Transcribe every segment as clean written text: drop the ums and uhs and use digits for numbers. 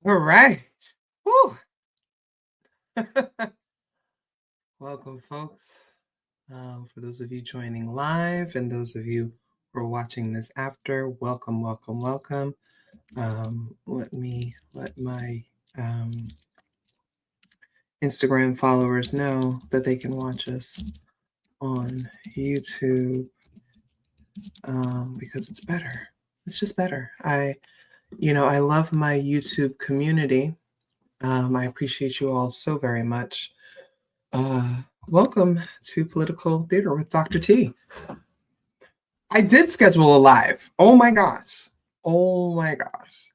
All right. Whew. Welcome, folks. For those of you joining live and those of you who are watching this after, welcome, welcome, welcome. Let my Instagram followers know that they can watch us on YouTube because it's better. It's just better. I love my YouTube community. I appreciate you all so very much. Welcome to Political Theater with Dr. T. I did schedule a live. Oh my gosh. Oh my gosh.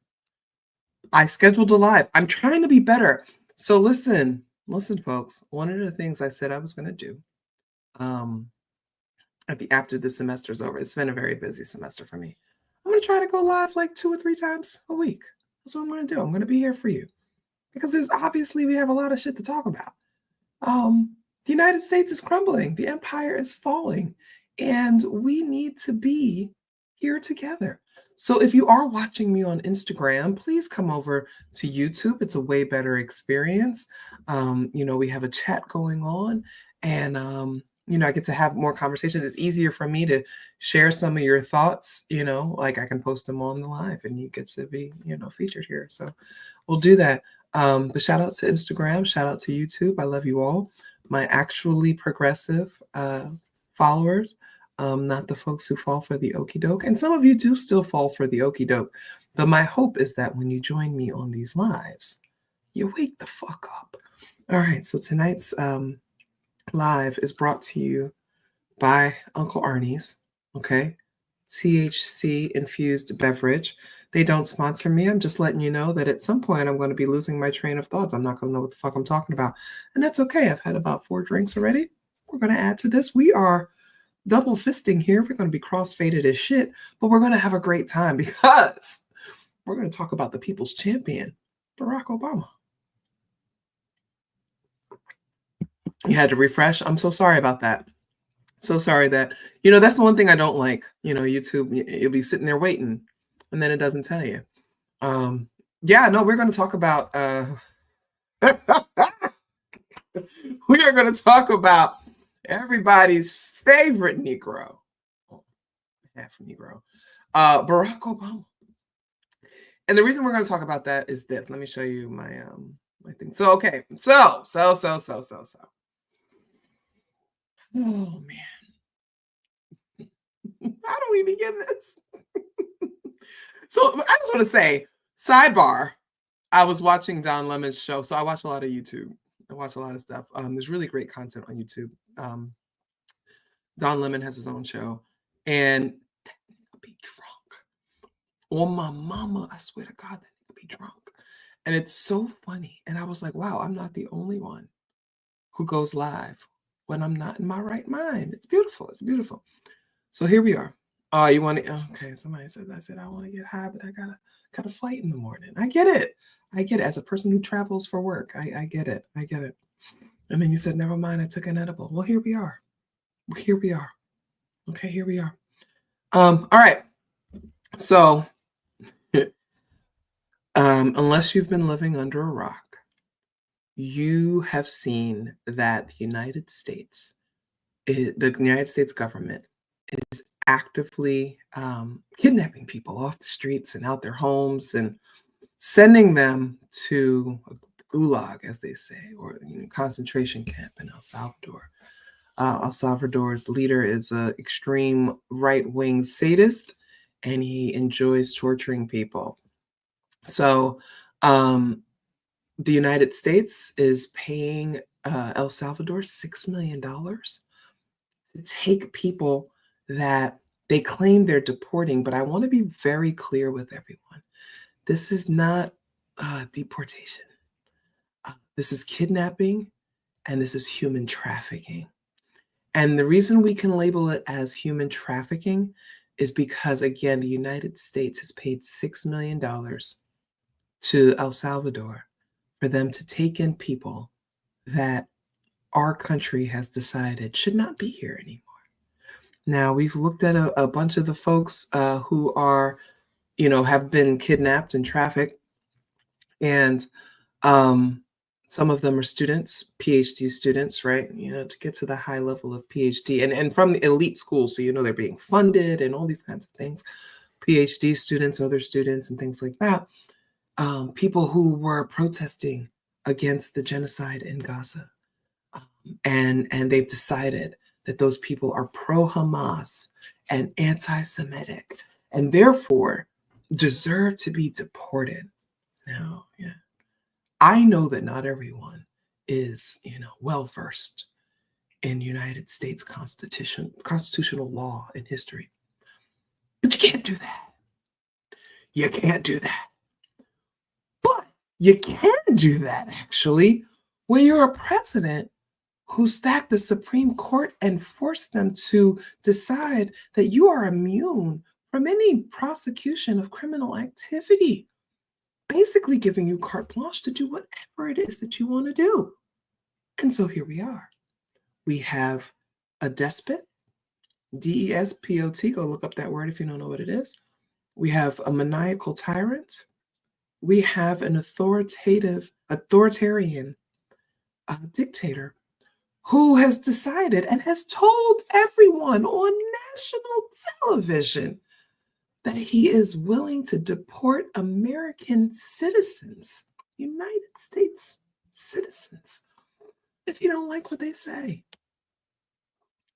I scheduled a live. I'm trying to be better. So listen, folks. One of the things I said I was going to do um, after the semester's over, it's been a very busy semester for me. I'm going to try to go live like 2 or 3 times a week. That's what I'm going to do. I'm going to be here for you because we have a lot of shit to talk about. The United States is crumbling, the empire is falling, and we need to be here together. So if you are watching me on Instagram, please come over to YouTube. It's a way better experience. We have a chat going on, and I get to have more conversations. It's easier for me to share some of your thoughts, like I can post them on the live and you get to be, featured here. So we'll do that. But shout out to Instagram, shout out to YouTube. I love you all. My actually progressive followers, not the folks who fall for the okie doke. And some of you do still fall for the okie doke. But my hope is that when you join me on these lives, you wake the fuck up. All right. So tonight's live is brought to you by Uncle Arnie's. Okay. THC infused beverage. They don't sponsor me. I'm just letting you know that at some point I'm going to be losing my train of thoughts. I'm not going to know what the fuck I'm talking about. And that's okay. I've had about 4 drinks already. We're going to add to this. We are double fisting here. We're going to be cross-faded as shit, but we're going to have a great time because we're going to talk about the people's champion, Barack Obama. You had to refresh. I'm so sorry about that. So sorry that, that's the one thing I don't like. YouTube, you'll be sitting there waiting and then it doesn't tell you. We're going to talk about, we are going to talk about everybody's favorite Negro, half Negro, Barack Obama. And the reason we're going to talk about that is this. Let me show you my thing. So, okay. So. Oh, man. How do we begin this? So I just want to say, sidebar, I was watching Don Lemon's show. So I watch a lot of YouTube. I watch a lot of stuff. There's really great content on YouTube. Don Lemon has his own show. And that nigga be drunk. On my mama, I swear to God, that nigga be drunk. And it's so funny. And I was like, wow, I'm not the only one who goes live when I'm not in my right mind. It's beautiful. It's beautiful. So here we are. Oh, you want to? Okay, somebody said I want to get high, but I got a flight in the morning. I get it. As a person who travels for work, I get it. And then you said, never mind, I took an edible. Well, here we are. Okay, here we are. All right. So, unless you've been living under a rock, you have seen that the United States government is actively kidnapping people off the streets and out their homes and sending them to gulag, as they say, or concentration camp in El Salvador. El Salvador's leader is an extreme right-wing sadist, and he enjoys torturing people. So the United States is paying El Salvador $6 million to take people that they claim they're deporting, but I want to be very clear with everyone. This is not deportation. This is kidnapping, and this is human trafficking. And the reason we can label it as human trafficking is because, again, the United States has paid $6 million to El Salvador for them to take in people that our country has decided should not be here anymore. Now, we've looked at a bunch of the folks who are, have been kidnapped and trafficked. And some of them are students, PhD students, right? To get to the high level of PhD and from the elite schools. So, they're being funded and all these kinds of things. PhD students, other students, and things like that. People who were protesting against the genocide in Gaza. And they've decided that those people are pro-Hamas and anti-Semitic and therefore deserve to be deported. Now, yeah. I know that not everyone is, well-versed in United States constitutional law and history. But you can't do that. You can't do that. But you can do that, actually, when you're a president who stacked the Supreme Court and forced them to decide that you are immune from any prosecution of criminal activity, basically giving you carte blanche to do whatever it is that you want to do. And so here we are. We have a despot, DESPOT, go look up that word if you don't know what it is. We have a maniacal tyrant. We have an authoritarian dictator who has decided and has told everyone on national television that he is willing to deport American citizens, United States citizens, if you don't like what they say.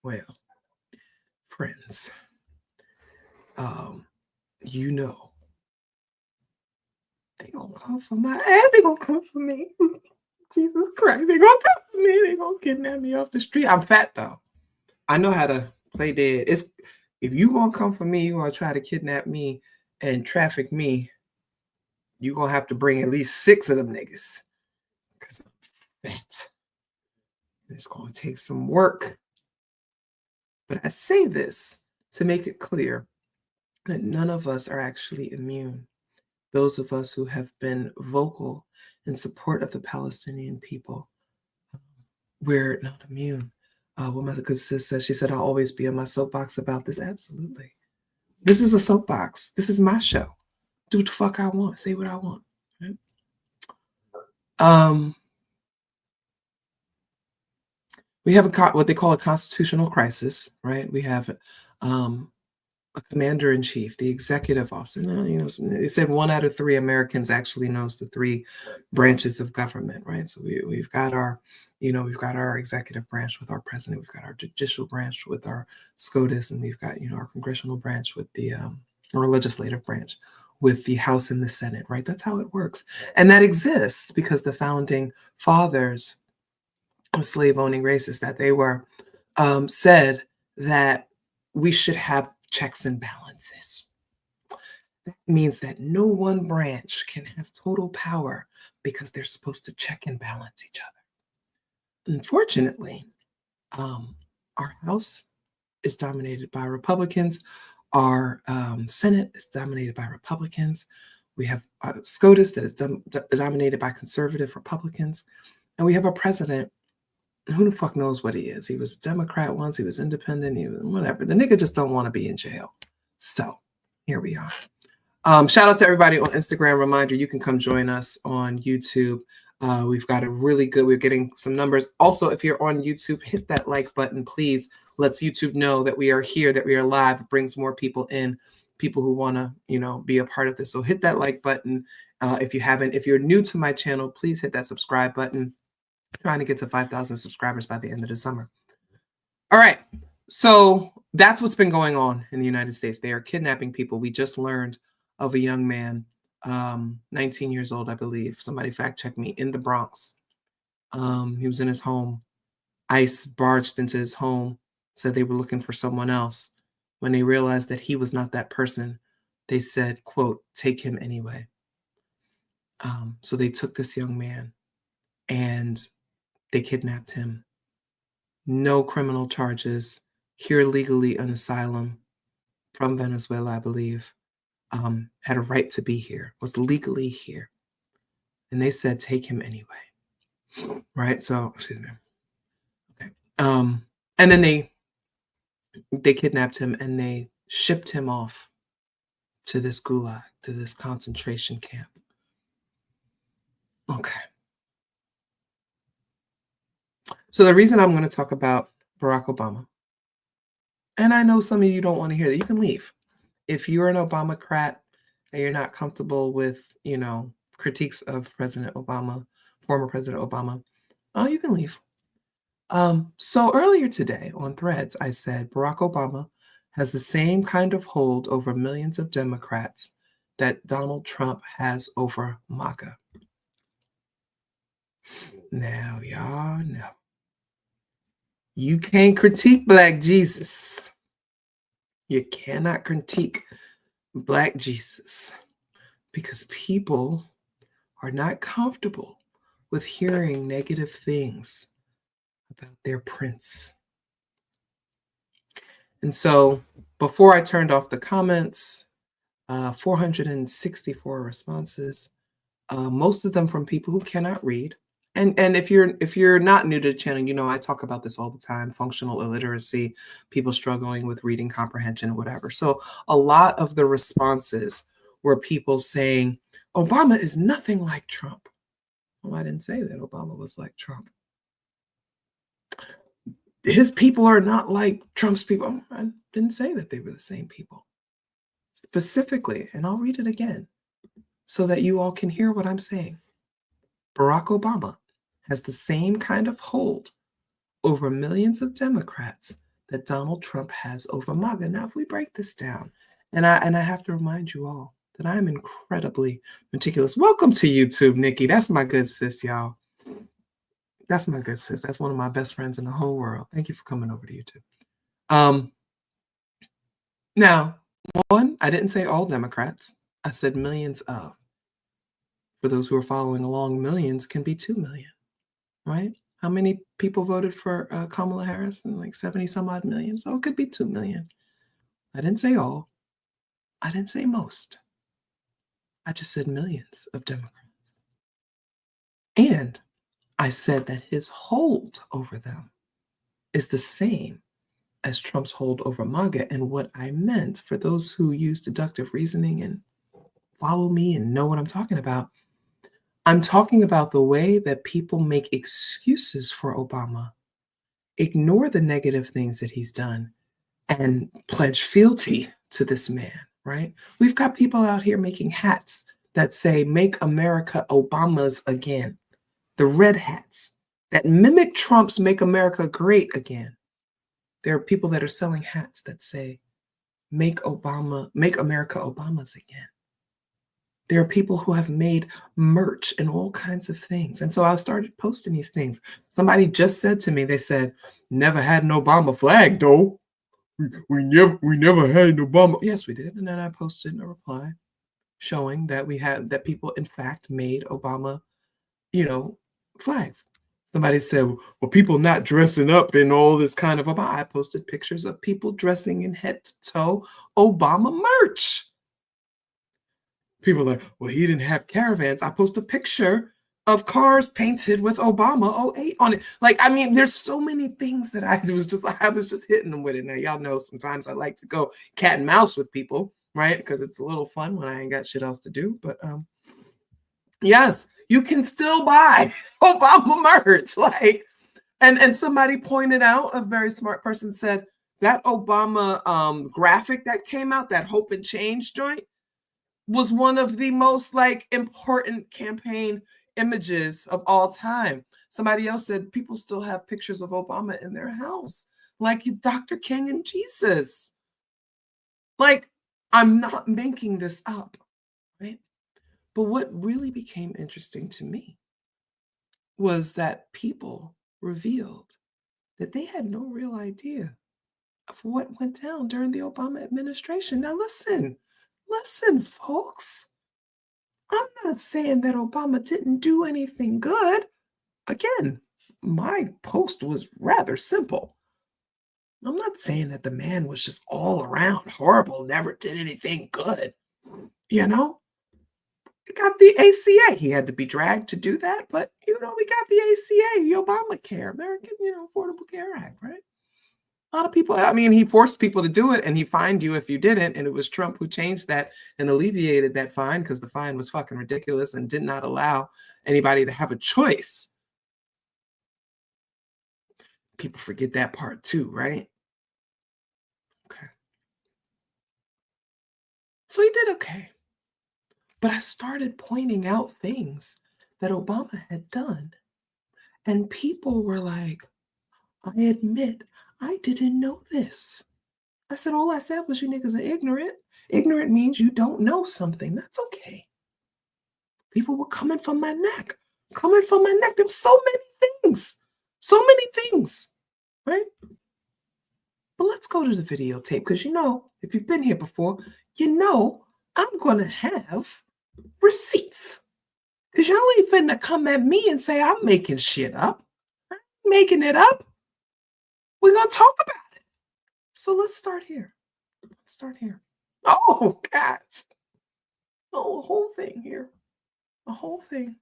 Well, friends, they gonna come for my ass. They gonna come for me. Jesus Christ, they gonna come for me. They gonna kidnap me off the street. I'm fat though. I know how to play dead. If you gonna come for me, you gonna try to kidnap me and traffic me, you gonna have to bring at least 6 of them niggas. Because I'm fat. It's gonna take some work. But I say this to make it clear that none of us are actually immune. Those of us who have been vocal in support of the Palestinian people, we're not immune. What my good sis says, she said, I'll always be on my soapbox about this. Absolutely. This is a soapbox. This is my show. Do what the fuck I want. Say what I want. Right? We have what they call a constitutional crisis, right? We have a commander-in-chief, the executive officer. Now, they said 1 out of 3 Americans actually knows the 3 branches of government, right? So we've got our, we've got our executive branch with our president, we've got our judicial branch with our SCOTUS, and we've got, our congressional branch with the, or legislative branch with the House and the Senate, right? That's how it works. And that exists because the founding fathers of slave-owning races, that they were said that we should have checks and balances. That means that no one branch can have total power because they're supposed to check and balance each other. Unfortunately, our House is dominated by Republicans. Our Senate is dominated by Republicans. We have SCOTUS that is dominated by conservative Republicans. And we have a president, who the fuck knows what he is. He was Democrat once, he was independent, he was whatever. The nigga just don't want to be in jail. So here we are. Shout out to everybody on Instagram. Reminder, you can come join us on YouTube. We've got we're getting some numbers. Also, if you're on YouTube, hit that like button, please. Lets YouTube know that we are here, that we are live. It brings more people in, people who want to, be a part of this. So hit that like button. If you're new to my channel, please hit that subscribe button. Trying to get to 5,000 subscribers by the end of the summer. All right. So that's what's been going on in the United States. They are kidnapping people. We just learned of a young man, 19 years old, I believe. Somebody fact check me, in the Bronx. He was in his home. ICE barged into his home, said they were looking for someone else. When they realized that he was not that person, they said, quote, take him anyway. So they took this young man and they kidnapped him. No criminal charges. Here legally an asylum from Venezuela, I believe. Had a right to be here, was legally here. And they said, take him anyway. Right? So, excuse me. Okay. And then they kidnapped him and they shipped him off to this gulag, to this concentration camp. Okay. So the reason I'm going to talk about Barack Obama, and I know some of you don't want to hear that, you can leave. If you're an Obamacrat and you're not comfortable with, critiques of President Obama, former President Obama, oh, you can leave. So earlier today on Threads, I said Barack Obama has the same kind of hold over millions of Democrats that Donald Trump has over MAGA. Now, y'all know. You can't critique Black Jesus. You cannot critique Black Jesus because people are not comfortable with hearing negative things about their prince. And so before I turned off the comments, 464 responses, most of them from people who cannot read. And if you're not new to the channel, I talk about this all the time: functional illiteracy, people struggling with reading comprehension, whatever. So a lot of the responses were people saying Obama is nothing like Trump. Well, I didn't say that Obama was like Trump. His people are not like Trump's people. I didn't say that they were the same people. Specifically, and I'll read it again so that you all can hear what I'm saying. Barack Obama has the same kind of hold over millions of Democrats that Donald Trump has over MAGA. Now, if we break this down, and I have to remind you all that I'm incredibly meticulous. Welcome to YouTube, Nikki. That's my good sis, y'all. That's my good sis. That's one of my best friends in the whole world. Thank you for coming over to YouTube. Now, one, I didn't say all Democrats. I said millions of. For those who are following along, millions can be 2 million, right? How many people voted for Kamala Harris? And like 70 some odd million. So it could be 2 million. I didn't say all. I didn't say most. I just said millions of Democrats. And I said that his hold over them is the same as Trump's hold over MAGA. And what I meant, for those who use deductive reasoning and follow me and know what I'm talking about, I'm talking about the way that people make excuses for Obama, ignore the negative things that he's done, and pledge fealty to this man, right? We've got people out here making hats that say, "Make America Obama's again." The red hats that mimic Trump's "Make America Great Again." There are people that are selling hats that say, "Make America Obama's again." There are people who have made merch and all kinds of things. And so I started posting these things. Somebody just said to me, they said, "Never had an Obama flag, though. We never had an Obama." Yes, we did. And then I posted a reply showing that that people, in fact, made Obama, flags. Somebody said, "Well, people not dressing up in all this kind of Obama." I posted pictures of people dressing in head to toe Obama merch. People are like, "Well, he didn't have caravans." I post a picture of cars painted with Obama 08 on it. There's so many things that I was just hitting them with it. Now, y'all know sometimes I like to go cat and mouse with people, right? Because it's a little fun when I ain't got shit else to do. But yes, you can still buy Obama merch. And somebody pointed out, a very smart person said, that Obama graphic that came out, that Hope and Change joint, was one of the most important campaign images of all time. Somebody else said people still have pictures of Obama in their house, like Dr. King and Jesus. I'm not making this up, right? But what really became interesting to me was that people revealed that they had no real idea of what went down during the Obama administration. Now listen, folks. I'm not saying that Obama didn't do anything good. Again, my post was rather simple. I'm not saying that the man was just all around horrible, never did anything good. He got the ACA. He had to be dragged to do that, but we got the ACA, the Obamacare, American, Affordable Care Act, right? A lot of people, I mean, he forced people to do it and he fined you if you didn't. And it was Trump who changed that and alleviated that fine because the fine was fucking ridiculous and did not allow anybody to have a choice. People forget that part too, right? Okay. So he did okay. But I started pointing out things that Obama had done. And people were like, I admit, I didn't know this. I said, all I said was you niggas are ignorant. Ignorant means you don't know something. That's okay. People were coming from my neck, coming from my neck. There were so many things, right? But let's go to the videotape because if you've been here before, I'm going to have receipts. Because y'all ain't finna come at me and say I'm making shit up. I'm making it up. We're going to talk about it. So let's start here. Oh, gosh. Oh, a whole thing here. A whole thing.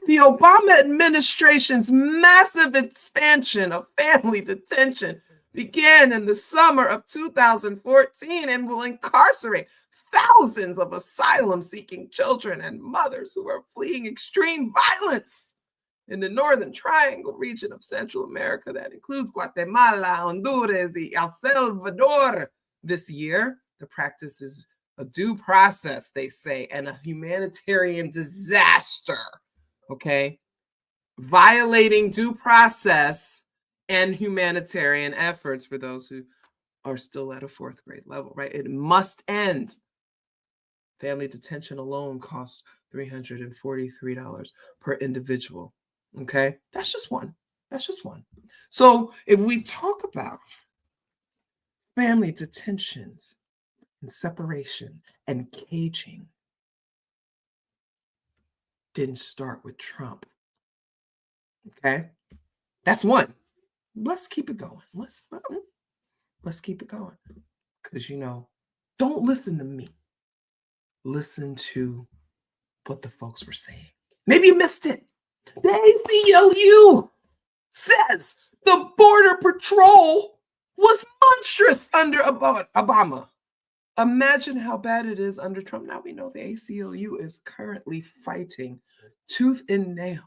The Obama administration's massive expansion of family detention began in the summer of 2014 and will incarcerate thousands of asylum-seeking children and mothers who are fleeing extreme violence in the Northern Triangle region of Central America that includes Guatemala, Honduras, and El Salvador. This year, the practice is a due process, they say, and a humanitarian disaster, okay? Violating due process and humanitarian efforts for those who are still at a fourth grade level, right? It must end. Family detention alone costs $343 per individual, okay? That's just one. So if we talk about family detentions and separation and caging, didn't start with Trump, okay? That's one. Let's keep it going. Let's keep it going. Because, don't listen to me. Listen to what the folks were saying. Maybe you missed it. The ACLU says the Border Patrol was monstrous under Obama. Imagine how bad it is under Trump. Now we know the ACLU is currently fighting tooth and nail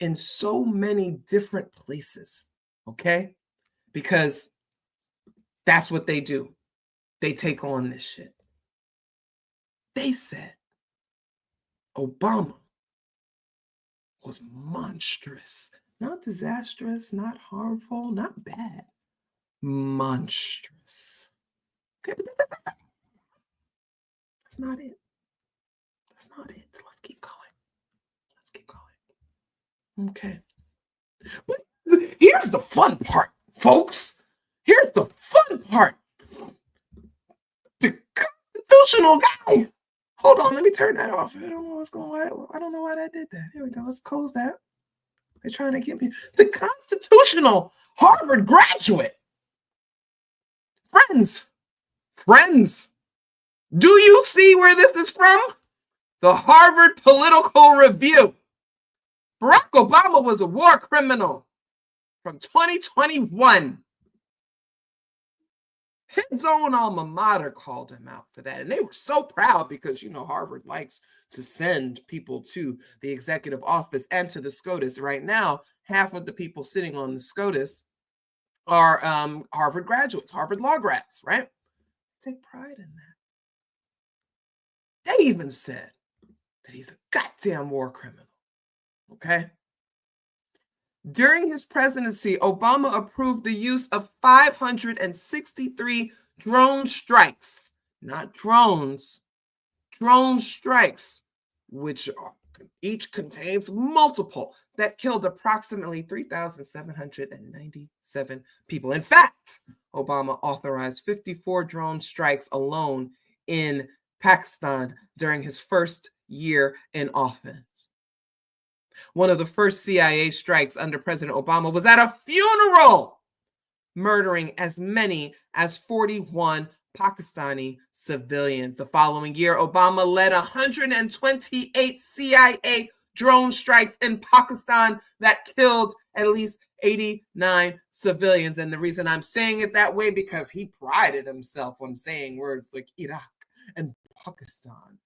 in so many different places, okay? Because that's what they do. They take on this shit. They said Obama was monstrous, not disastrous, not harmful, not bad, monstrous. Okay, but that's not it. Let's keep going. Okay. But here's the fun part, folks. Here's the fun part. The constitutional guy. Hold on, let me turn that off. I don't know what's going on. I don't know why that did that. Here we go. Let's close that. They're trying to get me. The constitutional Harvard graduate. Friends, do you see where this is from? The Harvard Political Review. Barack Obama was a war criminal from 2021. His own alma mater called him out for that. And they were so proud because, Harvard likes to send people to the executive office and to the SCOTUS. Right now, half of the people sitting on the SCOTUS are Harvard graduates, Harvard law grads, right? Take pride in that. They even said that he's a goddamn war criminal, okay? During his presidency, Obama approved the use of 563 drone strikes, not drones, drone strikes, which each contains multiple, that killed approximately 3,797 people. In fact, Obama authorized 54 drone strikes alone in Pakistan during his first year in office. One of the first CIA strikes under President Obama was at a funeral, murdering as many as 41 Pakistani civilians. The following year, Obama led 128 CIA drone strikes in Pakistan that killed at least 89 civilians. And the reason I'm saying it that way, because he prided himself on saying words like Iraq and Pakistan,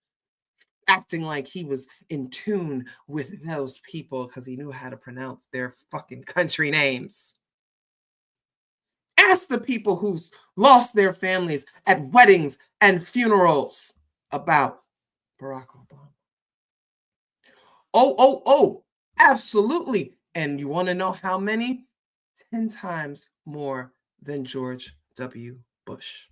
acting like he was in tune with those people because he knew how to pronounce their fucking country names. Ask the people who's lost their families at weddings and funerals about Barack Obama. Oh, absolutely. And you want to know how many? 10 times more than George W. Bush.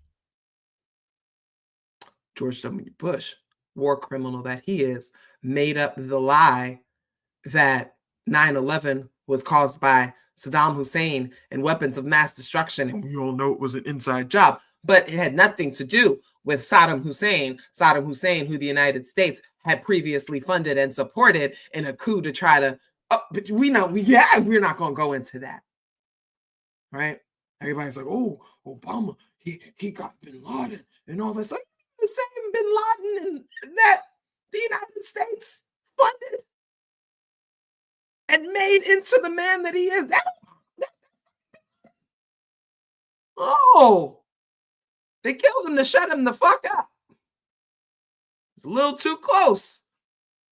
George W. Bush, war criminal that he is, made up the lie that 9/11 was caused by Saddam Hussein and weapons of mass destruction. And we all know it was an inside job, but it had nothing to do with Saddam Hussein, who the United States had previously funded and supported in a coup to try to, but we're not going to go into that, right? Everybody's like, oh, Obama, he got Bin Laden and all this. Like, the same Bin Laden that the United States funded and made into the man that he is. They killed him to shut him the fuck up. It's a little too close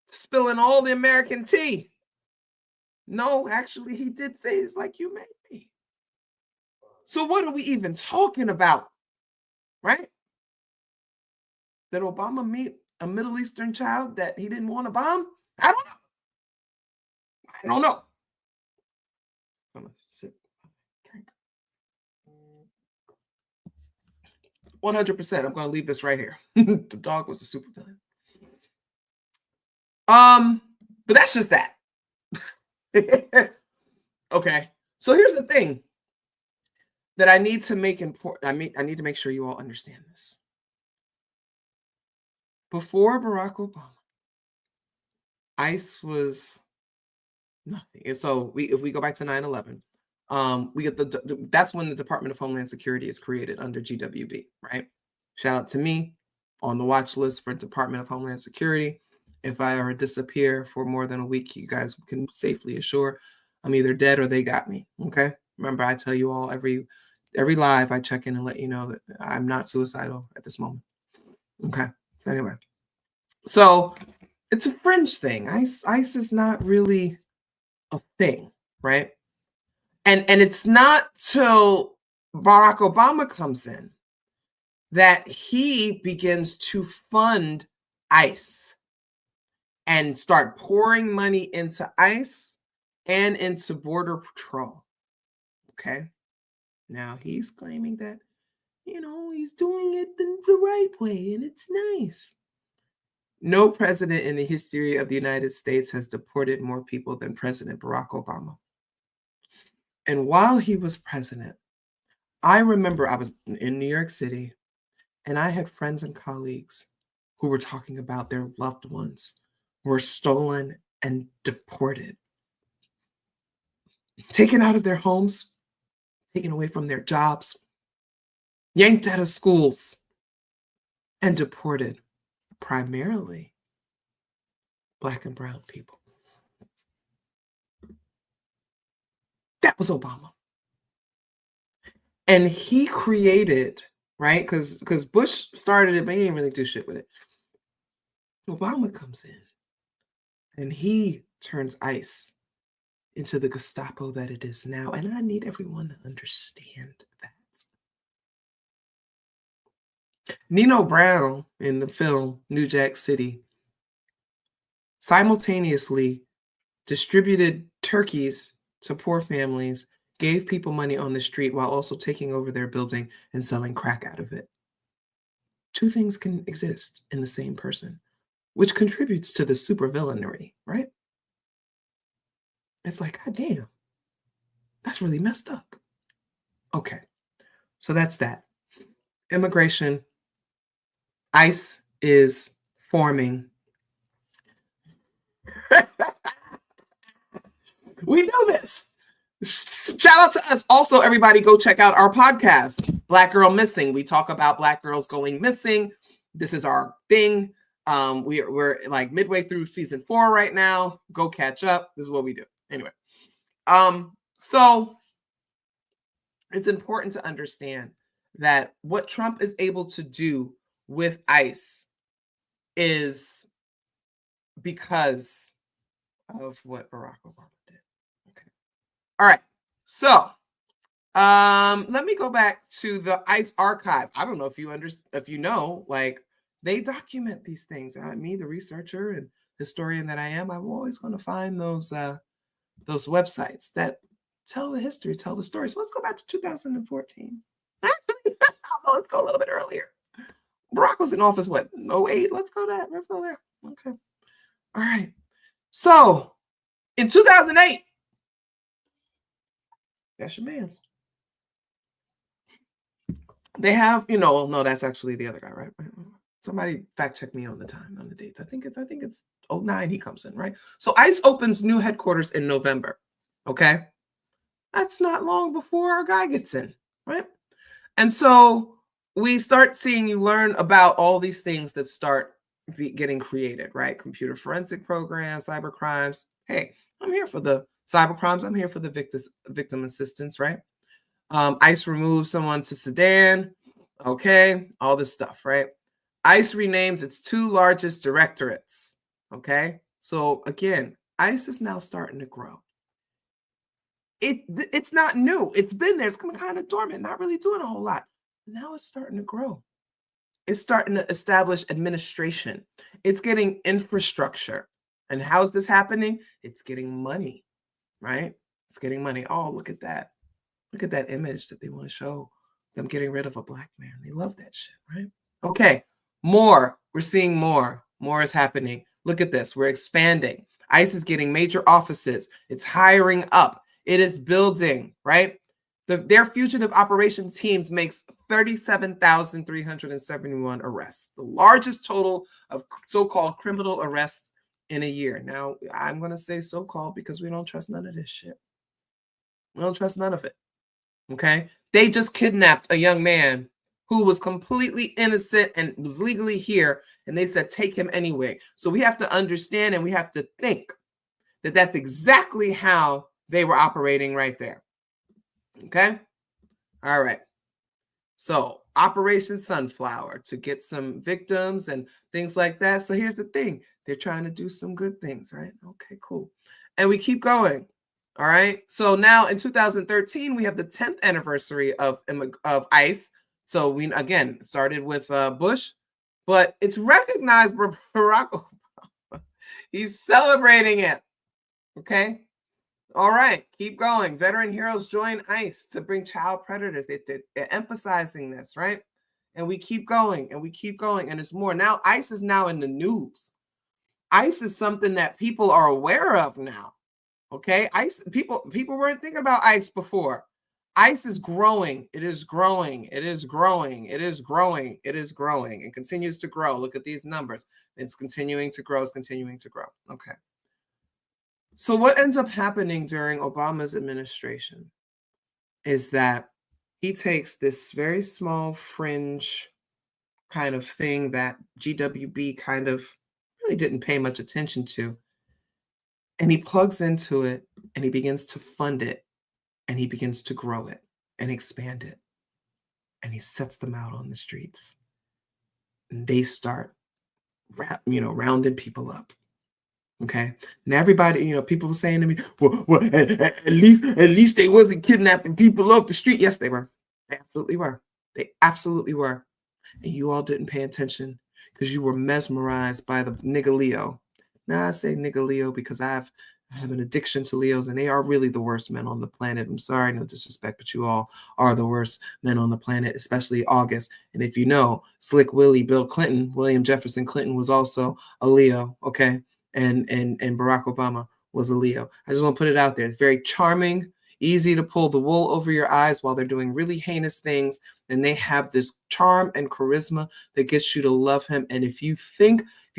to spilling all the American tea. No, actually, he did say it's like you made me. So what are we even talking about, right? Did Obama meet a Middle Eastern child that he didn't want to bomb? I don't know. I'm gonna sip. 100%. I'm going to leave this right here. The dog was a super villain. But that's just that. Okay. So here's the thing that I need to make important. I need to make sure you all understand this. Before Barack Obama, ICE was nothing. And so if we go back to 9/11, we get that's when the Department of Homeland Security is created under GWB, right? Shout out to me on the watch list for Department of Homeland Security. If I ever disappear for more than a week, you guys can safely assure I'm either dead or they got me. Okay. Remember, I tell you all every live I check in and let you know that I'm not suicidal at this moment. Okay. So anyway, so it's a fringe thing. ICE is not really a thing, right? And it's not till Barack Obama comes in that he begins to fund ICE and start pouring money into ICE and into Border Patrol. Okay. Now he's claiming that, he's doing it the right way and it's nice. No president in the history of the United States has deported more people than President Barack Obama. And while he was president, I remember I was in New York City and I had friends and colleagues who were talking about their loved ones who were stolen and deported, taken out of their homes, taken away from their jobs, yanked out of schools, and deported, primarily Black and brown people. That was Obama. And he created, right? Because Bush started it, but he didn't really do shit with it. Obama comes in and he turns ICE into the Gestapo that it is now. And I need everyone to understand that. Nino Brown in the film New Jack City simultaneously distributed turkeys to poor families, gave people money on the street while also taking over their building and selling crack out of it. Two things can exist in the same person, which contributes to the supervillainy, right? It's like, God damn, that's really messed up. Okay, so that's that. Immigration. ICE is forming. We know this. Shout out to us. Also, everybody go check out our podcast, Black Girl Missing. We talk about Black girls going missing. This is our thing. We're like midway through season 4 right now. Go catch up. This is what we do. Anyway. So it's important to understand that what Trump is able to do with ICE is because of what Barack Obama did. Okay. All right. So let me go back to the ICE archive. I don't know if you know, like they document these things. Me, the researcher and historian that I am, I'm always going to find those websites that tell the history, tell the story. So let's go back to 2014. Let's go a little bit earlier. Barack was in office, what, 08? Let's go there. Okay. All right. So in 2008, that's your man's. They have, no, that's actually the other guy, right? Somebody fact check me on the time, on the dates. I think it's 09 he comes in, right? So ICE opens new headquarters in November. Okay. That's not long before our guy gets in, right? And so we start seeing, you learn about all these things that start getting created, right? Computer forensic programs, cyber crimes. Hey, I'm here for the cyber crimes. I'm here for the victim assistance, right? ICE removes someone to Sudan. Okay, all this stuff, right? ICE renames its two largest directorates. Okay, so again, ICE is now starting to grow. It's not new. It's been there. It's kind of dormant, not really doing a whole lot. Now it's starting to grow. It's starting to establish administration. It's getting infrastructure. And how's this happening? It's getting money, right? It's getting money. Oh, look at that. Look at that image that they want to show them getting rid of a black man. They love that shit, right? Okay, more. We're seeing more. More is happening. Look at this. We're expanding. ICE is getting major offices. It's hiring up. It is building, right? Their fugitive operations teams makes 37,371 arrests, the largest total of so-called criminal arrests in a year. Now, I'm going to say so-called because we don't trust none of this shit. We don't trust none of it. Okay. They just kidnapped a young man who was completely innocent and was legally here. And they said, take him anyway. So we have to understand and we have to think that that's exactly how they were operating right there. Okay. All right. So Operation Sunflower to get some victims and things like that. So here's the thing. They're trying to do some good things, right? Okay, cool. And we keep going. All right. So now in 2013, we have the 10th anniversary of ICE. So we, again, started with Bush, but it's recognized by Barack Obama. He's celebrating it. Okay. All right. Keep going. Veteran heroes join ICE to bring child predators. They're emphasizing this, right? And we keep going and we keep going. And it's more. Now, ICE is now in the news. ICE is something that people are aware of now. Okay, ICE people weren't thinking about ICE before. ICE is growing. It is growing. It is growing. It is growing. It is growing. It continues to grow. Look at these numbers. It's continuing to grow. It's continuing to grow. Okay. So what ends up happening during Obama's administration is that he takes this very small fringe kind of thing that GWB kind of really didn't pay much attention to. And he plugs into it and he begins to fund it and he begins to grow it and expand it. And he sets them out on the streets. And they start, rounding people up. Okay. And everybody, people were saying to me, well, at least they wasn't kidnapping people off the street. Yes, they were. They absolutely were. They absolutely were. And you all didn't pay attention because you were mesmerized by the nigga Leo. Now I say nigga Leo because I have an addiction to Leos, and they are really the worst men on the planet. I'm sorry, no disrespect, but you all are the worst men on the planet, especially August. And if you know, Slick Willie, Bill Clinton, William Jefferson Clinton was also a Leo, okay? And Barack Obama was a Leo. I just want to put it out there. It's very charming, easy to pull the wool over your eyes while they're doing really heinous things. And they have this charm and charisma that gets you to love him. And if you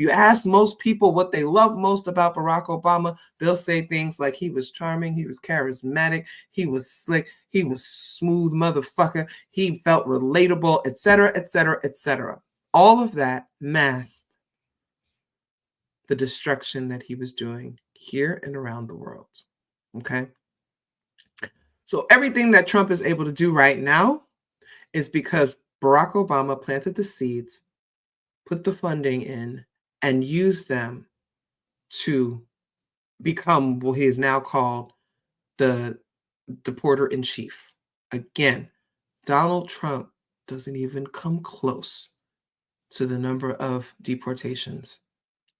ask most people what they love most about Barack Obama, they'll say things like he was charming, he was charismatic, he was slick, he was smooth motherfucker, he felt relatable, etc., etc., etc. All of that masked the destruction that he was doing here and around the world. Okay? So everything that Trump is able to do right now is because Barack Obama planted the seeds, put the funding in, and used them to become what he is now called the deporter in chief. Again, Donald Trump doesn't even come close to the number of deportations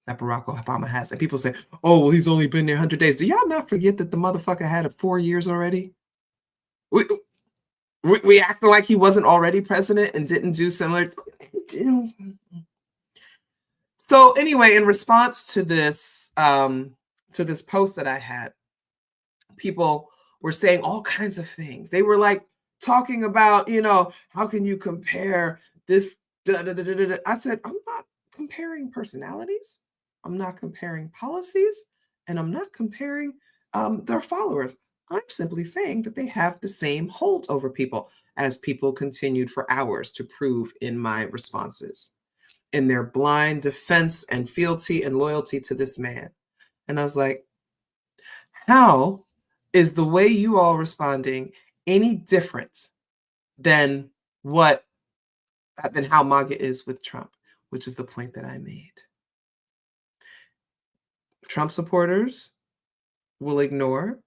that Barack Obama has. And people say, oh, well, he's only been there 100 days. Do y'all not forget that the motherfucker had it 4 years already? We acted like he wasn't already president and didn't do similar. So anyway, in response to this post that I had, people were saying all kinds of things. They were like talking about, how can you compare this? I said, I'm not comparing personalities. I'm not comparing policies, and I'm not comparing their followers. I'm simply saying that they have the same hold over people, as people continued for hours to prove in my responses, in their blind defense and fealty and loyalty to this man. And I was like, how is the way you all responding any different than how MAGA is with Trump, which is the point that I made. Trump supporters will ignore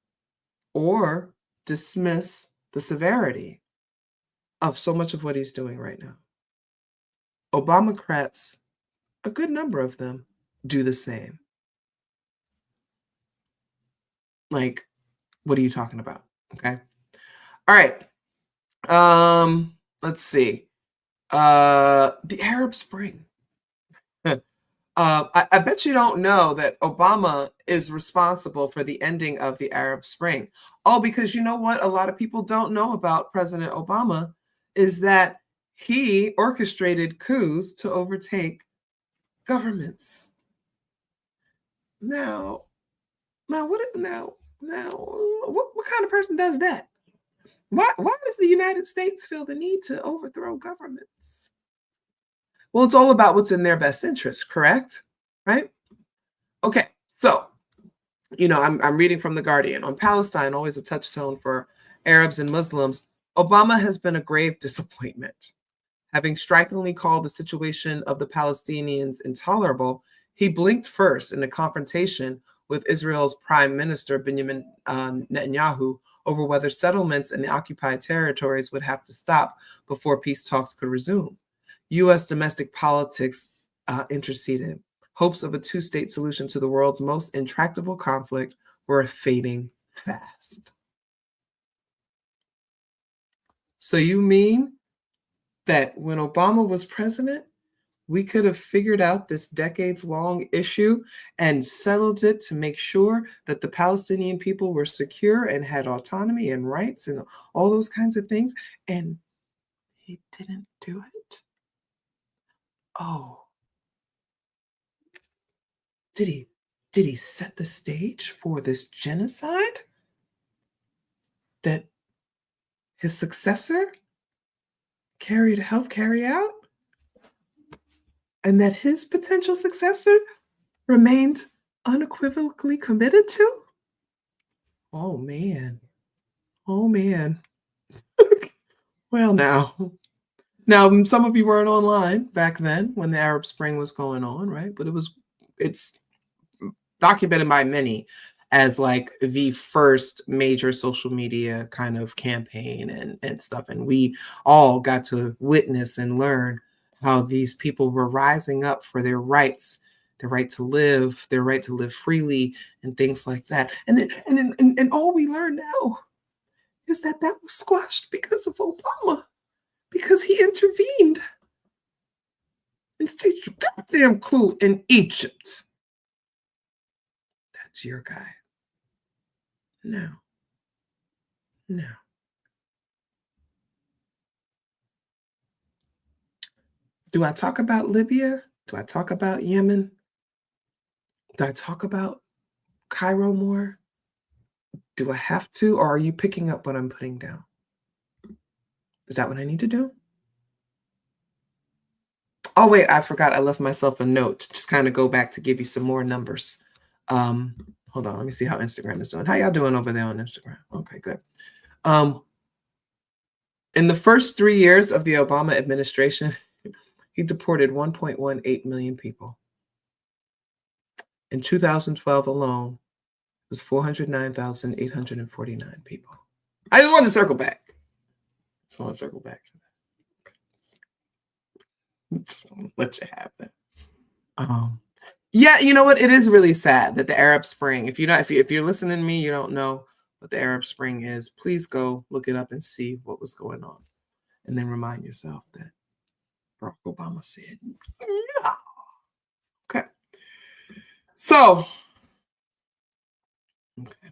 or dismiss the severity of so much of what he's doing right now. Obamacrats, a good number of them, do the same. Like, what are you talking about? Okay. All right. Let's see. The Arab Spring. I bet you don't know that Obama is responsible for the ending of the Arab Spring. Oh, because you know what a lot of people don't know about President Obama is that he orchestrated coups to overtake governments. Now, what kind of person does that? Why does the United States feel the need to overthrow governments? Well, it's all about what's in their best interest, correct? Right? Okay, so, I'm reading from The Guardian. On Palestine, always a touchstone for Arabs and Muslims, Obama has been a grave disappointment. Having strikingly called the situation of the Palestinians intolerable, he blinked first in a confrontation with Israel's Prime Minister Benjamin Netanyahu over whether settlements in the occupied territories would have to stop before peace talks could resume. U.S. domestic politics interceded. Hopes of a two-state solution to the world's most intractable conflict were fading fast. So you mean that when Obama was president, we could have figured out this decades-long issue and settled it to make sure that the Palestinian people were secure and had autonomy and rights and all those kinds of things, and he didn't do it? Oh. Did he set the stage for this genocide that his successor helped carry out? And that his potential successor remained unequivocally committed to? Oh, man. Well, now, some of you weren't online back then when the Arab Spring was going on, right? But it's documented by many as like the first major social media kind of campaign and stuff. And we all got to witness and learn how these people were rising up for their rights, their right to live freely, and things like that. And all we learn now is that was squashed because of Obama, because he intervened and staged a goddamn coup in Egypt. That's your guy. No. Do I talk about Libya? Do I talk about Yemen? Do I talk about Cairo more? Do I have to, or are you picking up what I'm putting down? Is that what I need to do? Oh, wait, I forgot. I left myself a note to just kind of go back to give you some more numbers. Hold on, let me see how Instagram is doing. How y'all doing over there on Instagram? Okay, good. Um, in the first 3 years of the Obama administration, he deported 1.18 million people. In 2012 alone, it was 409,849 people. I just wanted to circle back. Just want to circle back to that. Just want to let you have that. Yeah, you know what? It is really sad that the Arab Spring. If you're listening to me, you don't know what the Arab Spring is. Please go look it up and see what was going on, and then remind yourself that Barack Obama said, "No." Okay. So, okay.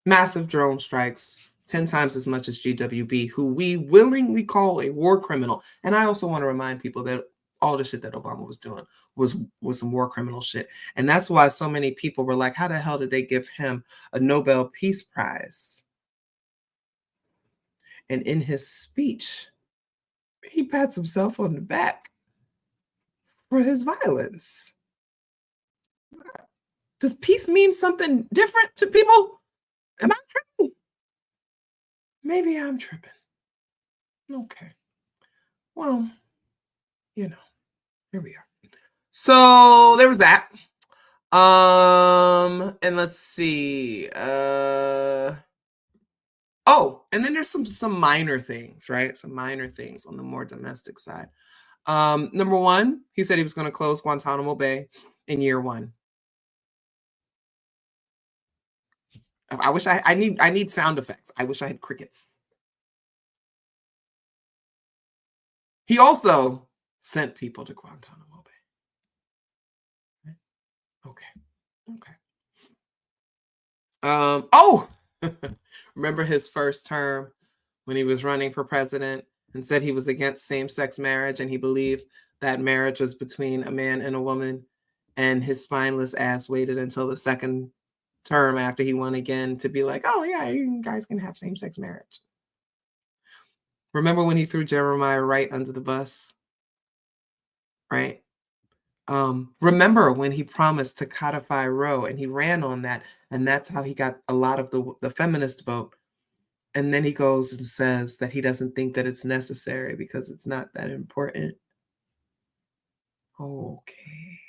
Massive drone strikes, 10 times as much as GWB, who we willingly call a war criminal. And I also want to remind people that all the shit that Obama was doing was some war criminal shit. And that's why so many people were like, how the hell did they give him a Nobel Peace Prize? And in his speech, he pats himself on the back for his violence. Does peace mean something different to people? Am I tripping? Maybe I'm tripping. Okay. Well, you know, here we are. So there was that. And let's see. Oh, and then there's some minor things, right? Some minor things on the more domestic side. Number one, he said he was going to close Guantanamo Bay in year one. I wish I need sound effects. I wish I had crickets. He also sent people to Guantanamo Bay. Okay. Oh, remember his first term when he was running for president and said he was against same-sex marriage and he believed that marriage was between a man and a woman, and his spineless ass waited until the second term after he won again to be like, oh yeah, you guys can have same-sex marriage. Remember when he threw Jeremiah Wright under the bus? Right? Remember when he promised to codify Roe and he ran on that, and that's how he got a lot of the feminist vote. And then he goes and says that he doesn't think that it's necessary because it's not that important. Okay.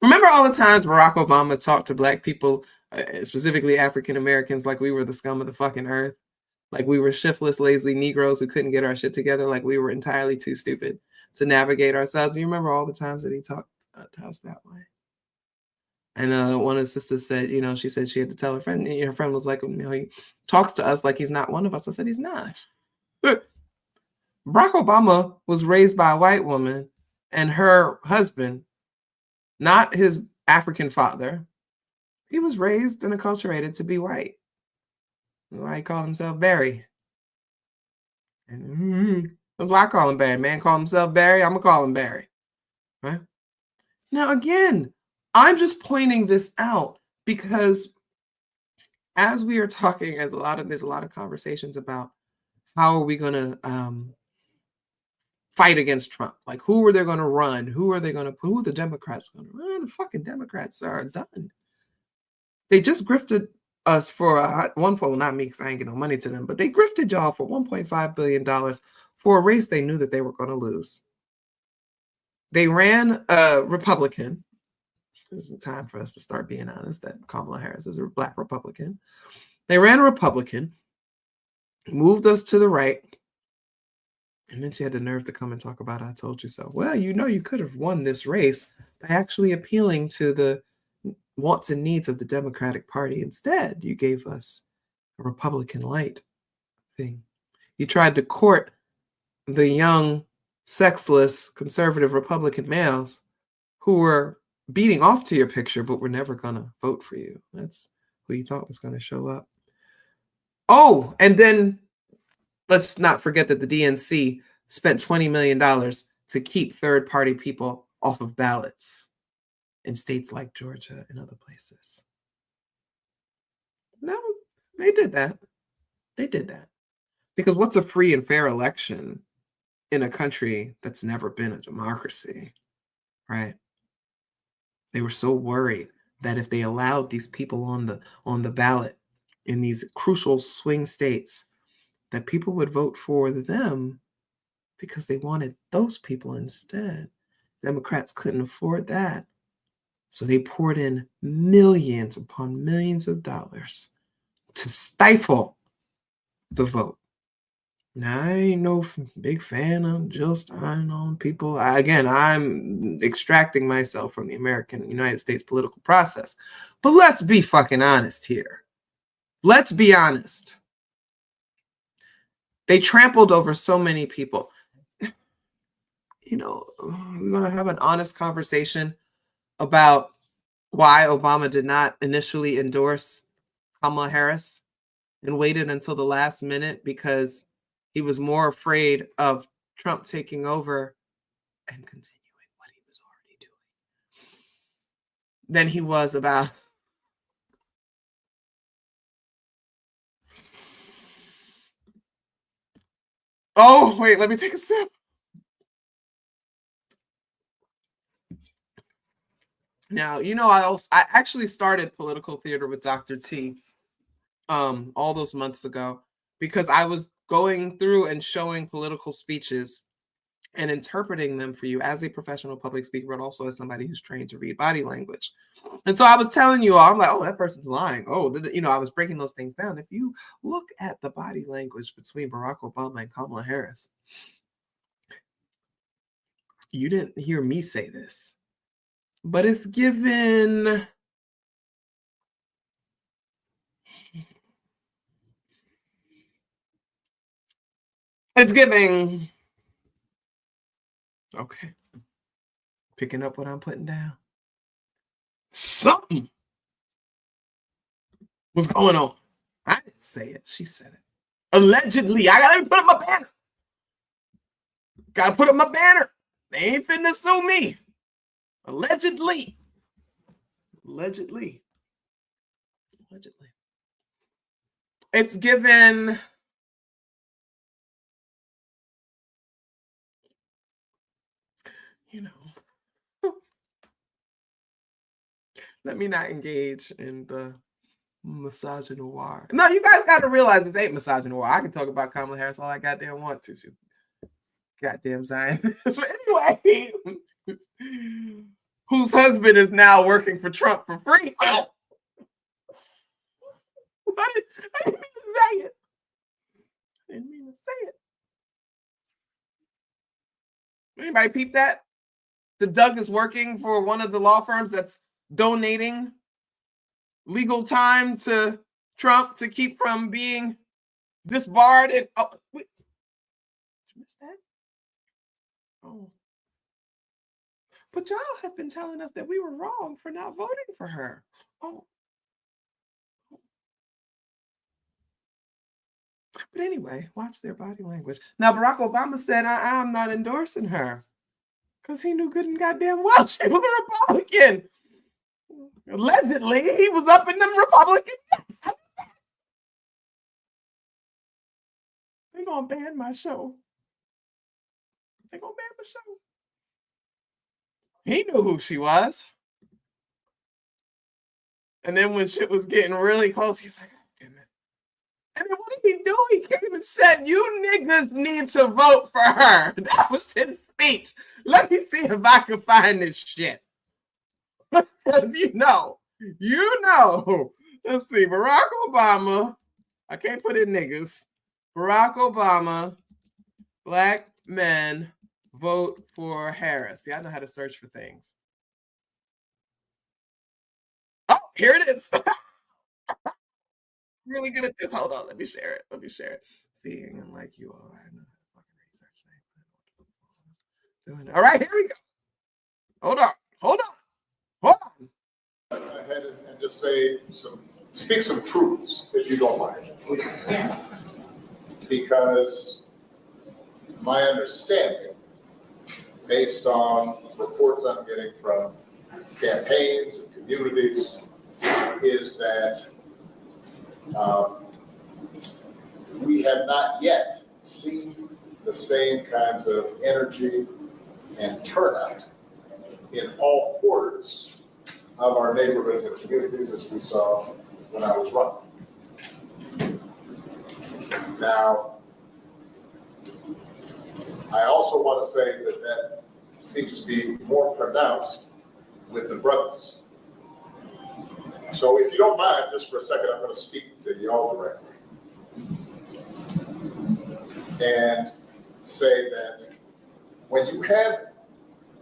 Remember all the times Barack Obama talked to Black people, specifically African Americans, like we were the scum of the fucking earth? Like we were shiftless, lazy Negroes who couldn't get our shit together, like we were entirely too stupid to navigate ourselves. You remember all the times that he talked to us that way? And one of his sisters said, she said she had to tell her friend, and her friend was like, he talks to us like he's not one of us. I said, he's not. Barack Obama was raised by a white woman and her husband, not his African father. He was raised and acculturated to be white. Why he called himself Barry. That's why I call him Barry. Man called himself Barry, I'm going to call him Barry. Right? Now, again, I'm just pointing this out because as we are talking, there's a lot of conversations about how are we going to fight against Trump? Like, who are they going to run? Who are the Democrats going to run? The fucking Democrats are done. They just grifted us for one point, well, not me because I ain't get no money to them, but they grifted y'all for $1.5 billion for a race they knew that they were going to lose. They ran a Republican. This is time for us to start being honest that Kamala Harris is a Black Republican. They ran a Republican, moved us to the right, and then she had the nerve to come and talk about I told you so. Well, you could have won this race by actually appealing to the wants and needs of the Democratic Party. Instead, you gave us a Republican light thing. You tried to court the young, sexless, conservative Republican males who were beating off to your picture, but were never going to vote for you. That's who you thought was going to show up. Oh, and then let's not forget that the DNC spent $20 million to keep third-party people off of ballots in states like Georgia and other places. No, they did that. They did that. Because what's a free and fair election in a country that's never been a democracy, right? They were so worried that if they allowed these people on the ballot in these crucial swing states, that people would vote for them because they wanted those people instead. Democrats couldn't afford that. So they poured in millions upon millions of dollars to stifle the vote. Now, I ain't no big fan of Jill Stein on people. I'm extracting myself from the United States political process. But let's be fucking honest here. Let's be honest. They trampled over so many people. We're going to have an honest conversation about why Obama did not initially endorse Kamala Harris and waited until the last minute because he was more afraid of Trump taking over and continuing what he was already doing than he was about oh, wait, let me take a sip. Now, I actually started political theater with Dr. T all those months ago because I was going through and showing political speeches and interpreting them for you as a professional public speaker, but also as somebody who's trained to read body language. And so I was telling you all, I'm like, oh, that person's lying. Oh, I was breaking those things down. If you look at the body language between Barack Obama and Kamala Harris, you didn't hear me say this, but it's given okay, picking up what I'm putting down. Something was going on. I didn't say it. She said it. Allegedly. I gotta put up my banner. Gotta put up my banner. They ain't finna sue me. Allegedly. It's given let me not engage in the misogynoir. No, you guys got to realize this ain't misogynoir. I can talk about Kamala Harris all I goddamn want to. She's goddamn Zionist. So anyway, whose husband is now working for Trump for free. Oh. I didn't mean to say it. Anybody peep that? The Doug is working for one of the law firms that's donating legal time to Trump to keep from being disbarred. And wait, did you miss that? Oh, but y'all have been telling us that we were wrong for not voting for her. Oh, but anyway, watch their body language. Now, Barack Obama said, I'm not endorsing her because he knew good and goddamn well she was a Republican. Allegedly, he was up in them Republican. They're going to ban my show. He knew who she was. And then when shit was getting really close, he's like, damn it. And then what did he do? He came and said, you niggas need to vote for her. That was his speech. Let me see if I can find this shit. Because you know. Let's see, Barack Obama. I can't put in niggas. Barack Obama, black men vote for Harris. See, I know how to search for things. Oh, here it is. Really good at this. Hold on, let me share it. Seeing like you all, I know how to fucking research things. Doing it. All right, here we go. Hold on. Ahead and just speak some truths, if you don't mind. Because my understanding, based on reports I'm getting from campaigns and communities, is that we have not yet seen the same kinds of energy and turnout in all quarters of our neighborhoods and communities as we saw when I was running. Now, I also want to say that that seems to be more pronounced with the brothers. So if you don't mind, just for a second, I'm going to speak to y'all directly and say that when you have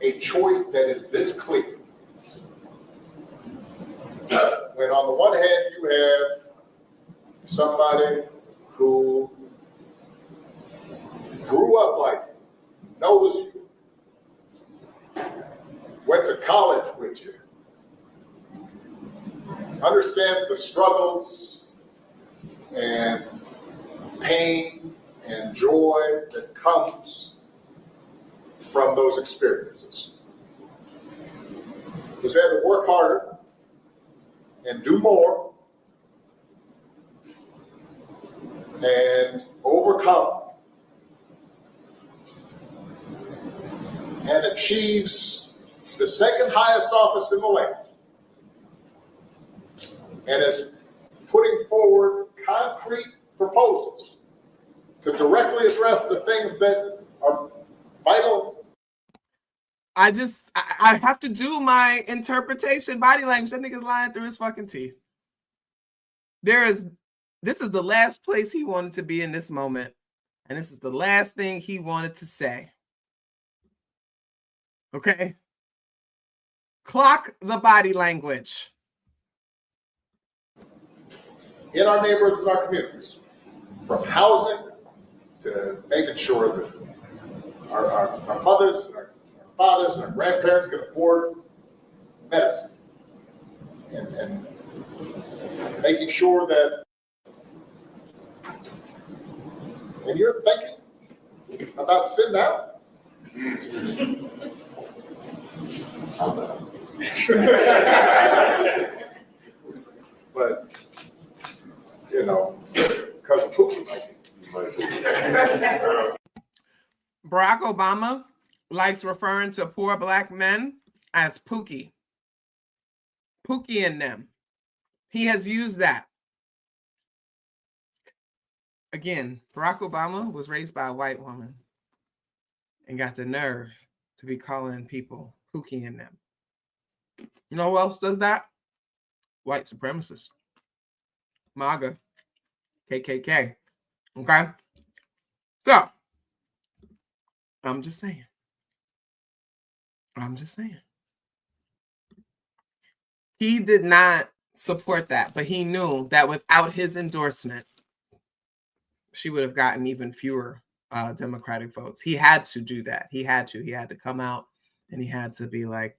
a choice that is this clear, when on the one hand you have somebody who grew up like you, knows you, went to college with you, understands the struggles and pain and joy that comes from those experiences, who's had to work harder and do more and overcome and achieves the second highest office in the land and is putting forward concrete proposals to directly address the things that are vital. I have to do my interpretation body language. That nigga's lying through his fucking teeth. This is the last place he wanted to be in this moment. And this is the last thing he wanted to say. Okay? Clock the body language. In our neighborhoods and our communities, from housing to making sure that our mothers and our fathers and our grandparents can afford medicine and making sure that, and you're thinking about sitting out. But, you know, because of Putin, Barack Obama likes referring to poor Black men as Pookie. Pookie in them. He has used that. Again, Barack Obama was raised by a white woman and got the nerve to be calling people Pookie in them. You know who else does that? White supremacists. MAGA. KKK. Okay? So, I'm just saying. He did not support that, but he knew that without his endorsement, she would have gotten even fewer Democratic votes. He had to do that. He had to come out and he had to be like,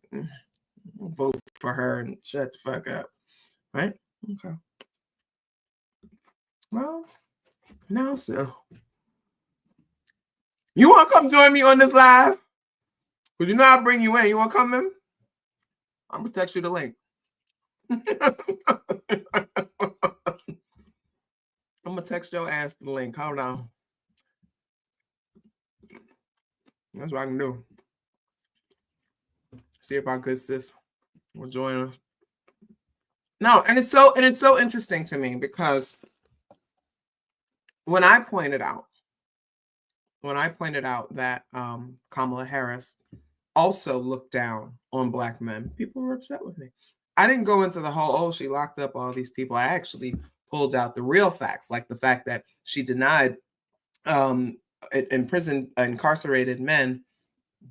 vote for her and shut the fuck up. Right? Okay. Well, now so. You want to come join me on this live? Would you know I'll bring you in? You want to come in? I'm going to text you the link. I'm going to text your ass the link. Hold on. That's what I can do. See if our good sis will join us. No, and it's so interesting to me because when I pointed out that Kamala Harris also looked down on Black men, people were upset with me. I didn't go into the whole, she locked up all these people. I actually pulled out the real facts, like the fact that she denied incarcerated men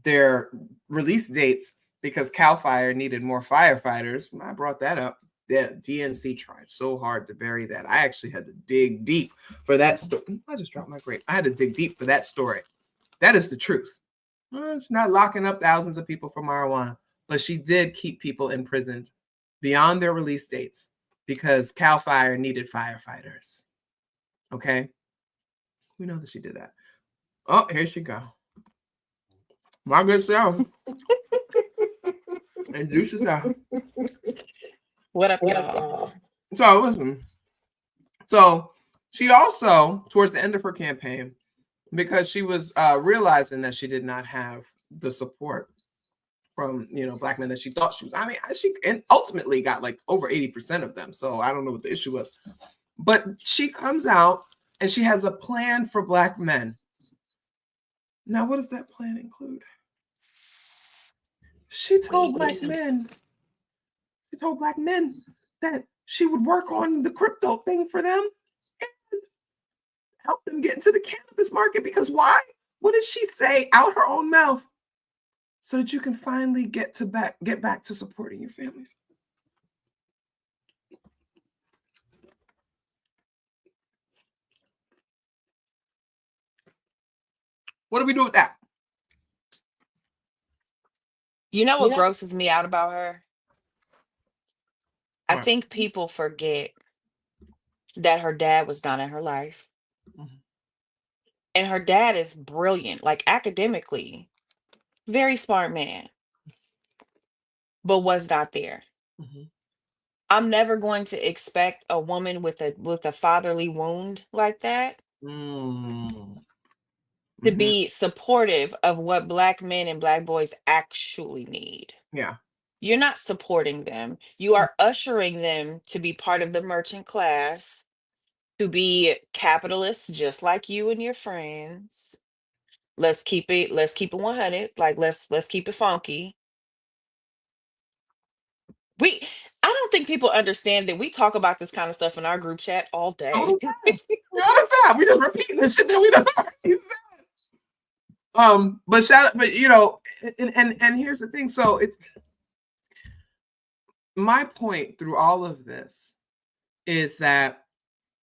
their release dates because CAL FIRE needed more firefighters. I brought that up. The DNC tried so hard to bury that. I actually had to dig deep for that story. I just dropped my grape. I had to dig deep for that story. That is the truth. It's not locking up thousands of people for marijuana, but she did keep people imprisoned beyond their release dates because CAL FIRE needed firefighters. Okay? We know that she did that. Oh, here she go. My good self. Introduce yourself. What up, y'all? So listen. So she also, towards the end of her campaign, because she was realizing that she did not have the support from black men that she thought she was. I mean, she and ultimately got like over 80% of them. So I don't know what the issue was, but she comes out and she has a plan for black men. Now, what does that plan include? She told black men that she would work on the crypto thing for them and help them get into the cannabis market. Because why? What did she say out her own mouth? So that you can finally get back to supporting your families. What do we do with that? You know what grosses me out about her? I What? think people forget that her dad was not in her life. Mhm. And her dad is brilliant, like academically, very smart man, but was not there. Mhm. I'm never going to expect a woman with a fatherly wound like that Mm. to Mhm. be supportive of what black men and black boys actually need. Yeah. You're not supporting them. You are ushering them to be part of the merchant class, to be capitalists just like you and your friends. Let's keep it 100. Like let's keep it funky. I don't think people understand that we talk about this kind of stuff in our group chat all All day. the time. All the time. We just repeating the shit that we don't already said. But shout out, but and here's the thing. So it's my point through all of this is that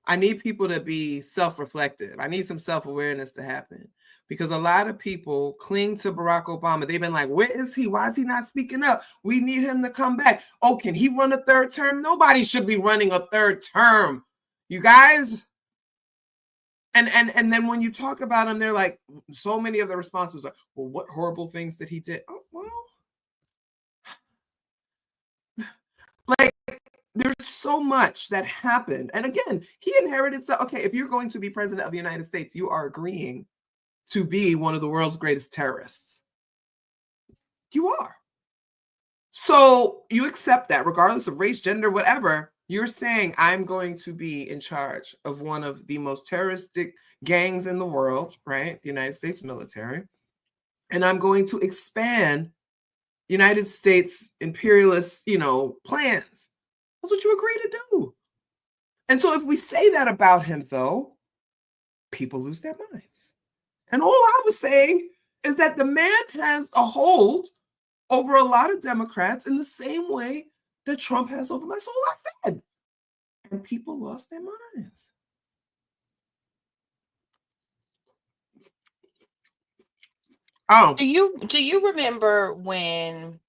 I need people to be self-reflective. I need some self-awareness to happen because a lot of people cling to Barack Obama. They've been like, where is he? Why is he not speaking up? We need him to come back. Oh, can he run a third term? Nobody should be running a third term, you guys. And then when you talk about him, they're like, so many of the responses are, well, what horrible things did he did? Oh, well, like there's so much that happened. And again, he inherited stuff. Okay, if you're going to be president of the United States, you are agreeing to be one of the world's greatest terrorists. You are. So you accept that regardless of race, gender, whatever. You're saying I'm going to be in charge of one of the most terroristic gangs in the world, right? The United States military. And I'm going to expand United States imperialist, plans. That's what you agree to do. And so if we say that about him, though, people lose their minds. And all I was saying is that the man has a hold over a lot of Democrats in the same way that Trump has over my. That's all I said. And people lost their minds. Oh, Do you remember when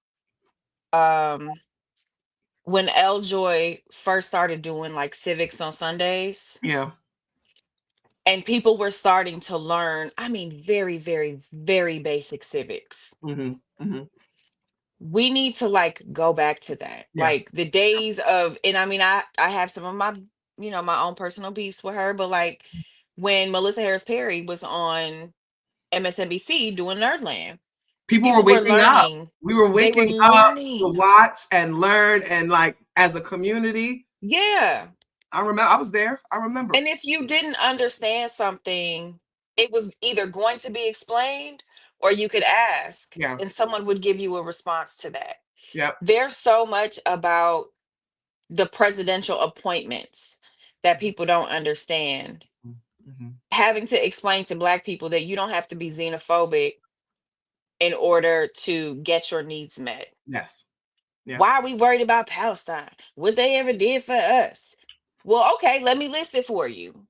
L Joy first started doing like civics on Sundays yeah. and people were starting to learn, I mean, very, very, very basic civics. Mm-hmm. Mm-hmm. We need to like go back to that. Yeah. Like the days of, and I mean, I have some of my, my own personal beefs with her, but like when Melissa Harris Perry was on MSNBC doing Nerdland, People were people were waking up. learning. We were They were waking up to learning. watch and learn and like as a community. Yeah. I remember I was there. I remember. And if you didn't understand something, it was either going to be explained or you could ask Yeah. and someone would give you a response to that. Yeah. There's so much about the presidential appointments that people don't understand. Mm-hmm. Having to explain to Black people that you don't have to be xenophobic in order to get your needs met. Yes. Yeah. Why are we worried about Palestine? What they ever did for us? Well, okay, let me list it for you.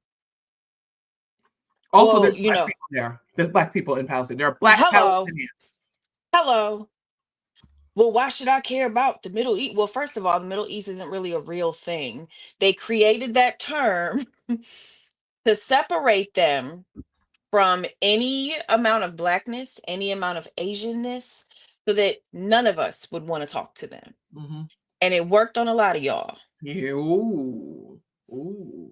Also, Well, there's Black people there. There's Black people in Palestine. There are Black hello. Palestinians. Hello. Well, why should I care about the Middle East? Well, first of all, the Middle East isn't really a real thing. They created that term to separate them from any amount of Blackness, any amount of Asianness, so that none of us would want to talk to them. Mm-hmm. And it worked on a lot of y'all. Yeah. Ooh. Ooh.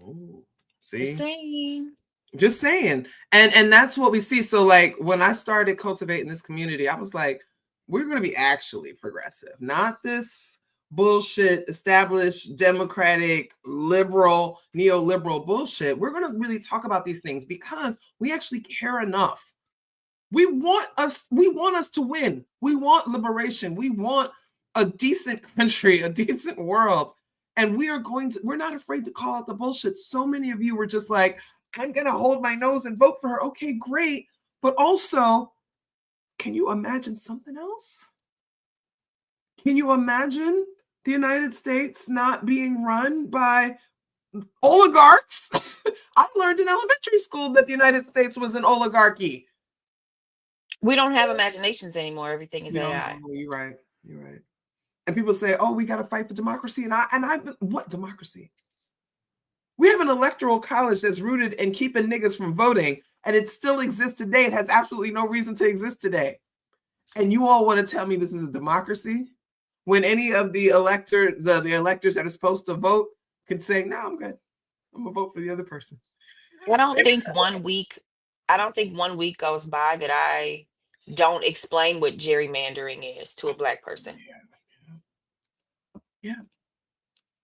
Ooh. Just See? saying. Just saying. And that's what we see. So like when I started cultivating this community, I was like, we're going to be actually progressive, not this bullshit established democratic liberal neoliberal bullshit. We're going to really talk about these things because we actually care enough. We want us to win. We want liberation. We want a decent country, a decent world. And we're not afraid to call out the bullshit. So many of you were just like, I'm going to hold my nose and vote for her. Okay, great. But also, can you imagine something else? Can you imagine the United States not being run by oligarchs? I learned in elementary school that the United States was an oligarchy. We don't have imaginations anymore. Everything is AI. You're right. You're right. And people say, "Oh, we got to fight for democracy." And I've been, what democracy? We have an electoral college that's rooted in keeping niggas from voting, and it still exists today. It has absolutely no reason to exist today. And you all want to tell me this is a democracy? When any of the electors that are supposed to vote could say, "No, I'm good. I'm gonna vote for the other person." I don't think 1 week. I don't think 1 week goes by that I don't explain what gerrymandering is to a Black person.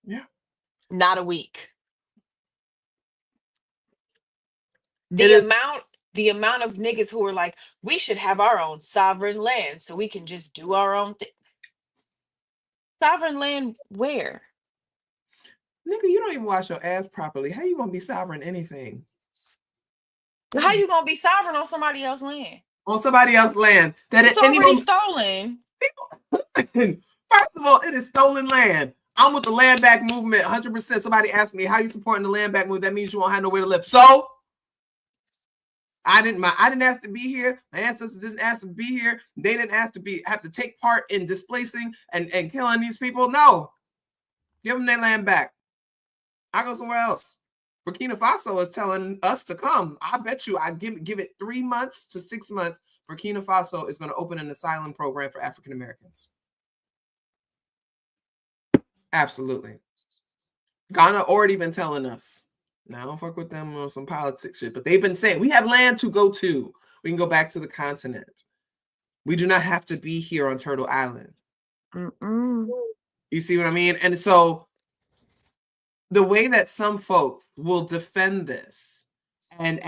Yeah. Not a week. It is. The amount of niggas who are like, we should have our own sovereign land so we can just do our own thing. Sovereign land where? Nigga, you don't even wash your ass properly. How you gonna be sovereign anything? How you gonna be sovereign on somebody else's land? On somebody else's land that It's at any already moment, stolen. first of all, it is stolen land. I'm with the land back movement 100%. Somebody asked me, how you supporting the land back movement? That means you won't have nowhere to live. So I didn't ask to be here. My ancestors didn't ask to be here. They didn't ask to have to take part in displacing and killing these people. No. Give them their land back. I go somewhere else. Burkina Faso is telling us to come. I bet you I give it 3 months to 6 months. Burkina Faso is going to open an asylum program for African Americans. Absolutely. Ghana already been telling us. Now, I don't fuck with them on some politics shit, but they've been saying we have land to go to. We can go back to the continent. We do not have to be here on Turtle Island. You see what I mean? And so the way that some folks will defend this and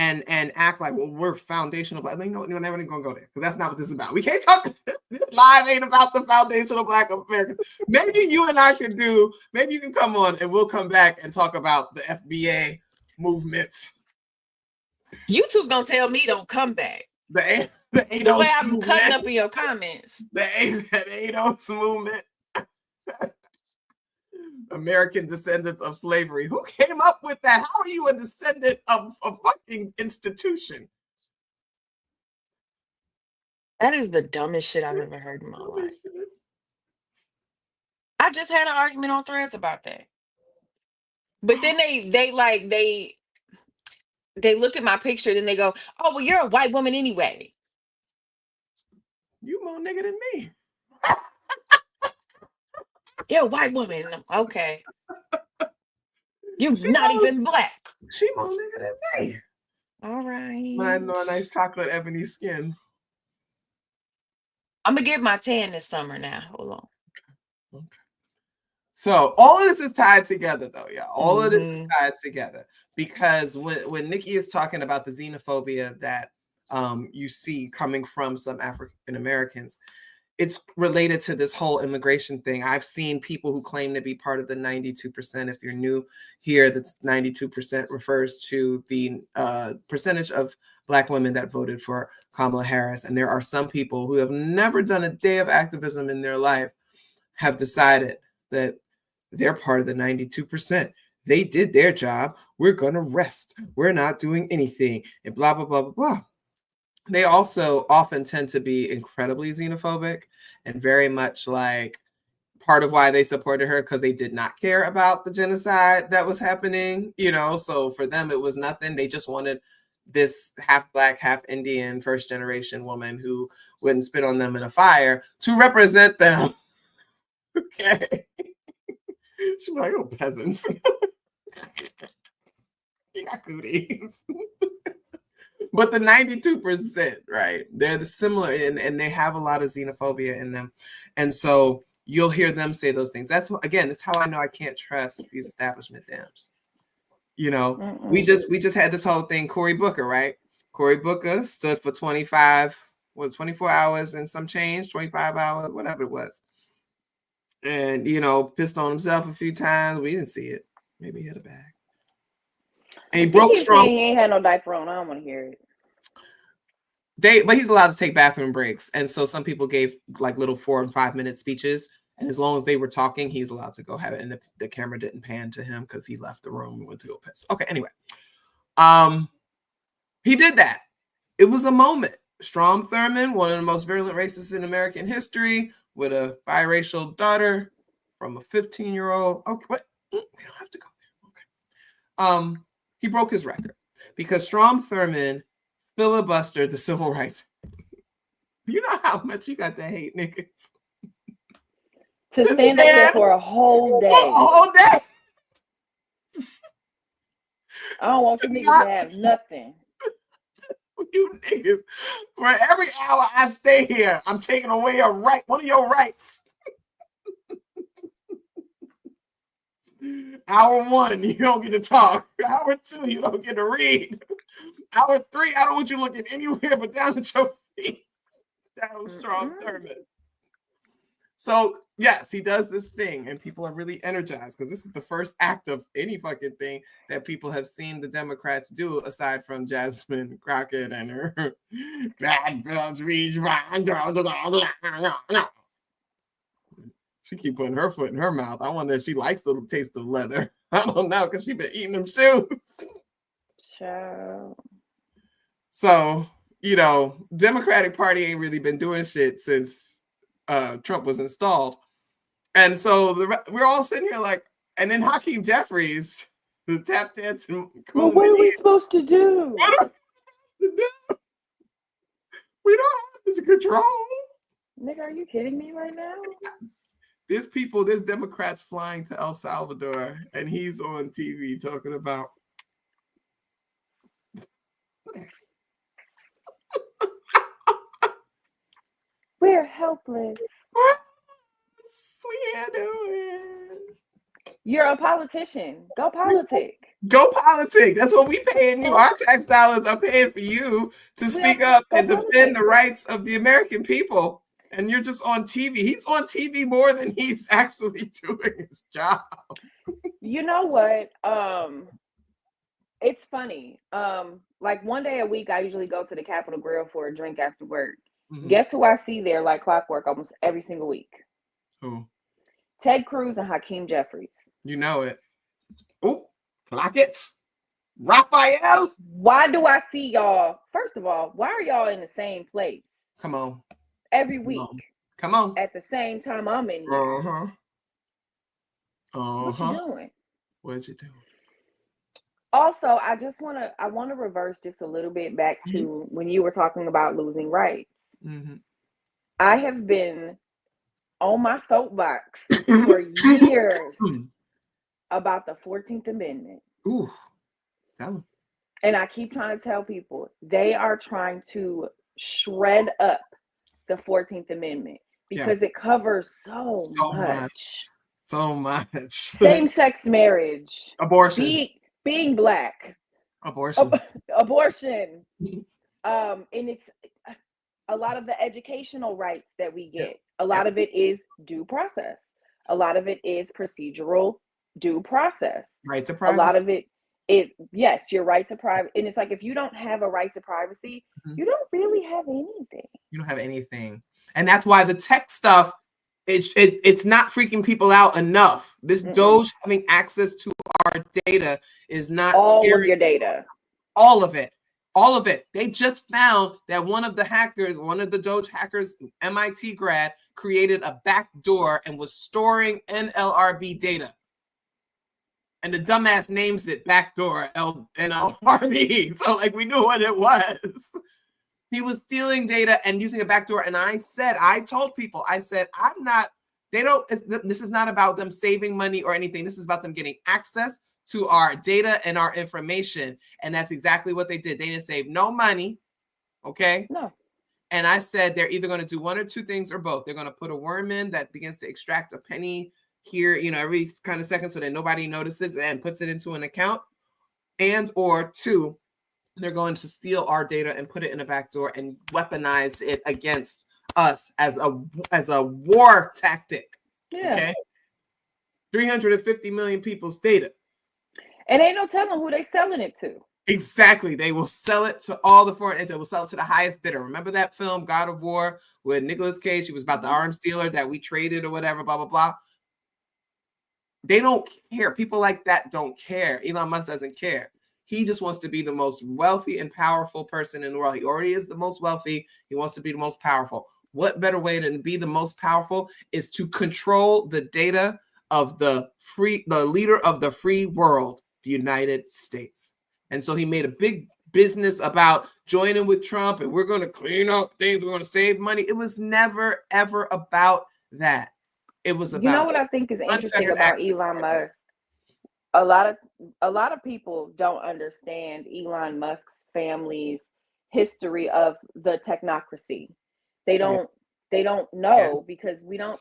act like, well, we're foundational Black. You know what? We're never going to go there because that's not what this is about. We can't talk. This live ain't about the foundational Black Americans. Maybe you and I can do. Maybe you can come on and we'll come back and talk about the FBA movement. You two gonna tell me don't come back. The way I'm cutting up in your comments. The ADOS movement. American descendants of slavery. Who came up with that? How are you a descendant of a fucking institution? That is the dumbest shit I've ever heard in my life. I just had an argument on Threads about that. But then they look at my picture, then they go, "Oh, well, you're a white woman anyway." You more nigga than me. You're a white woman. Okay. You're not even Black. She more nigga than me. All right. But I know a nice chocolate ebony skin. I'm gonna get my tan this summer now. Hold on. Okay. So all of this is tied together, though, yeah. All of this is tied together because when Nikki is talking about the xenophobia that you see coming from some African Americans, it's related to this whole immigration thing. I've seen people who claim to be part of the 92%. If you're new here, that's 92% refers to the percentage of Black women that voted for Kamala Harris. And there are some people who have never done a day of activism in their life have decided that they're part of the 92%. They did their job. We're going to rest. We're not doing anything and blah, blah, blah, blah, blah. They also often tend to be incredibly xenophobic and very much like part of why they supported her because they did not care about the genocide that was happening, you know, so for them it was nothing. They just wanted this half Black, half Indian first generation woman who wouldn't spit on them in a fire to represent them. Okay. She's like, oh, peasants. You got cooties. But the 92%, right? They're the similar, and they have a lot of xenophobia in them. And so you'll hear them say those things. That's how I know I can't trust these establishment dams. You know, we just had this whole thing, Cory Booker, right? Cory Booker stood for 24 hours and some change, 25 hours, whatever it was. And, pissed on himself a few times. We didn't see it. Maybe he had a bag. And he broke strong. He ain't had no diaper on. I don't want to hear it. But he's allowed to take bathroom breaks. And so some people gave like little 4 and 5 minute speeches. And as long as they were talking, he's allowed to go have it. And the camera didn't pan to him because he left the room and went to go piss. Okay, anyway. He did that. It was a moment. Strom Thurmond, one of the most virulent racists in American history, with a biracial daughter from a 15-year-old. Okay, what? We don't have to go there. Okay. He broke his record because Strom Thurmond filibustered the civil rights. You know how much you got to hate niggas? To stand up there for a whole day. A whole day. I don't want you niggas to have nothing. You niggas, for every hour I stay here, I'm taking away one of your rights. Hour 1, you don't get to talk. Hour 2, you don't get to read. Hour 3, I don't want you looking anywhere but down at your feet. That was Strom Thurmond. So, yes, he does this thing, and people are really energized because this is the first act of any fucking thing that people have seen the Democrats do, aside from Jasmine Crockett and her bad bills reach. She keep putting her foot in her mouth. I wonder if she likes the taste of leather. I don't know, because she been eating them shoes. Child. So, Democratic Party ain't really been doing shit since Trump was installed. And so we're all sitting here like, and then Hakeem Jeffries, the tap dancing. Well, what are we supposed to do? We don't have to control. Nigga, are you kidding me right now? There's Democrats flying to El Salvador, and he's on TV talking about. We're helpless. We can't do it. You're a politician. Go politic. Go politic. That's what we paying you. Our tax dollars are paying for you to speak up and defend the rights of the American people. And you're just on TV. He's on TV more than he's actually doing his job. You know what? It's funny. Like one day a week, I usually go to the Capitol Grill for a drink after work. Mm-hmm. Guess who I see there like clockwork almost every single week? Who? Ted Cruz and Hakeem Jeffries. You know it. Oh, clock it. Raphael. Why do I see y'all? First of all, why are y'all in the same place? Come on. Every week. Come on. At the same time I'm in here. Uh-huh. What you doing? What you doing? Also, I want to reverse just a little bit back to when you were talking about losing rights. Mm-hmm. I have been on my soapbox for years about the 14th Amendment. Ooh. Tell them. And I keep trying to tell people they are trying to shred up the 14th Amendment because it covers so much. So much. Same-sex marriage. Abortion. Being Black. Abortion. Abortion. And it's a lot of the educational rights that we get. A lot of it is due process. A lot of it is procedural due process. Right to privacy. A lot of it is, yes, your right to privacy. And it's like, if you don't have a right to privacy, you don't really have anything. You don't have anything. And that's why the tech stuff, it's not freaking people out enough. This Doge having access to our data is not all of your data. All of it. All of it. They just found that one of the Doge hackers, MIT grad, created a backdoor and was storing NLRB data. And the dumbass names it backdoor NLRB. So like we knew what it was. He was stealing data and using a backdoor. And I told people, this is not about them saving money or anything. This is about them getting access to our data and our information. And that's exactly what they did. They didn't save no money. Okay. No. And I said they're either going to do one or two things or both. They're going to put a worm in that begins to extract a penny here, every kind of second so that nobody notices and puts it into an account. And or two, they're going to steal our data and put it in a back door and weaponize it against us as a war tactic. Yeah. Okay. 350 million people's data. And ain't no telling who they selling it to. Exactly. They will sell it to all the foreign entities. They will sell it to the highest bidder. Remember that film, God of War, with Nicolas Cage? He was about the arms dealer that we traded or whatever, blah, blah, blah. They don't care. People like that don't care. Elon Musk doesn't care. He just wants to be the most wealthy and powerful person in the world. He already is the most wealthy. He wants to be the most powerful. What better way than to be the most powerful is to control the data of the leader of the free world, the United States. And so he made a big business about joining with Trump and we're going to clean up things. We're going to save money. It was never, ever about that. It was about what I think is interesting about Elon Musk? A lot of people don't understand Elon Musk's family's history of the technocracy. They don't know because we don't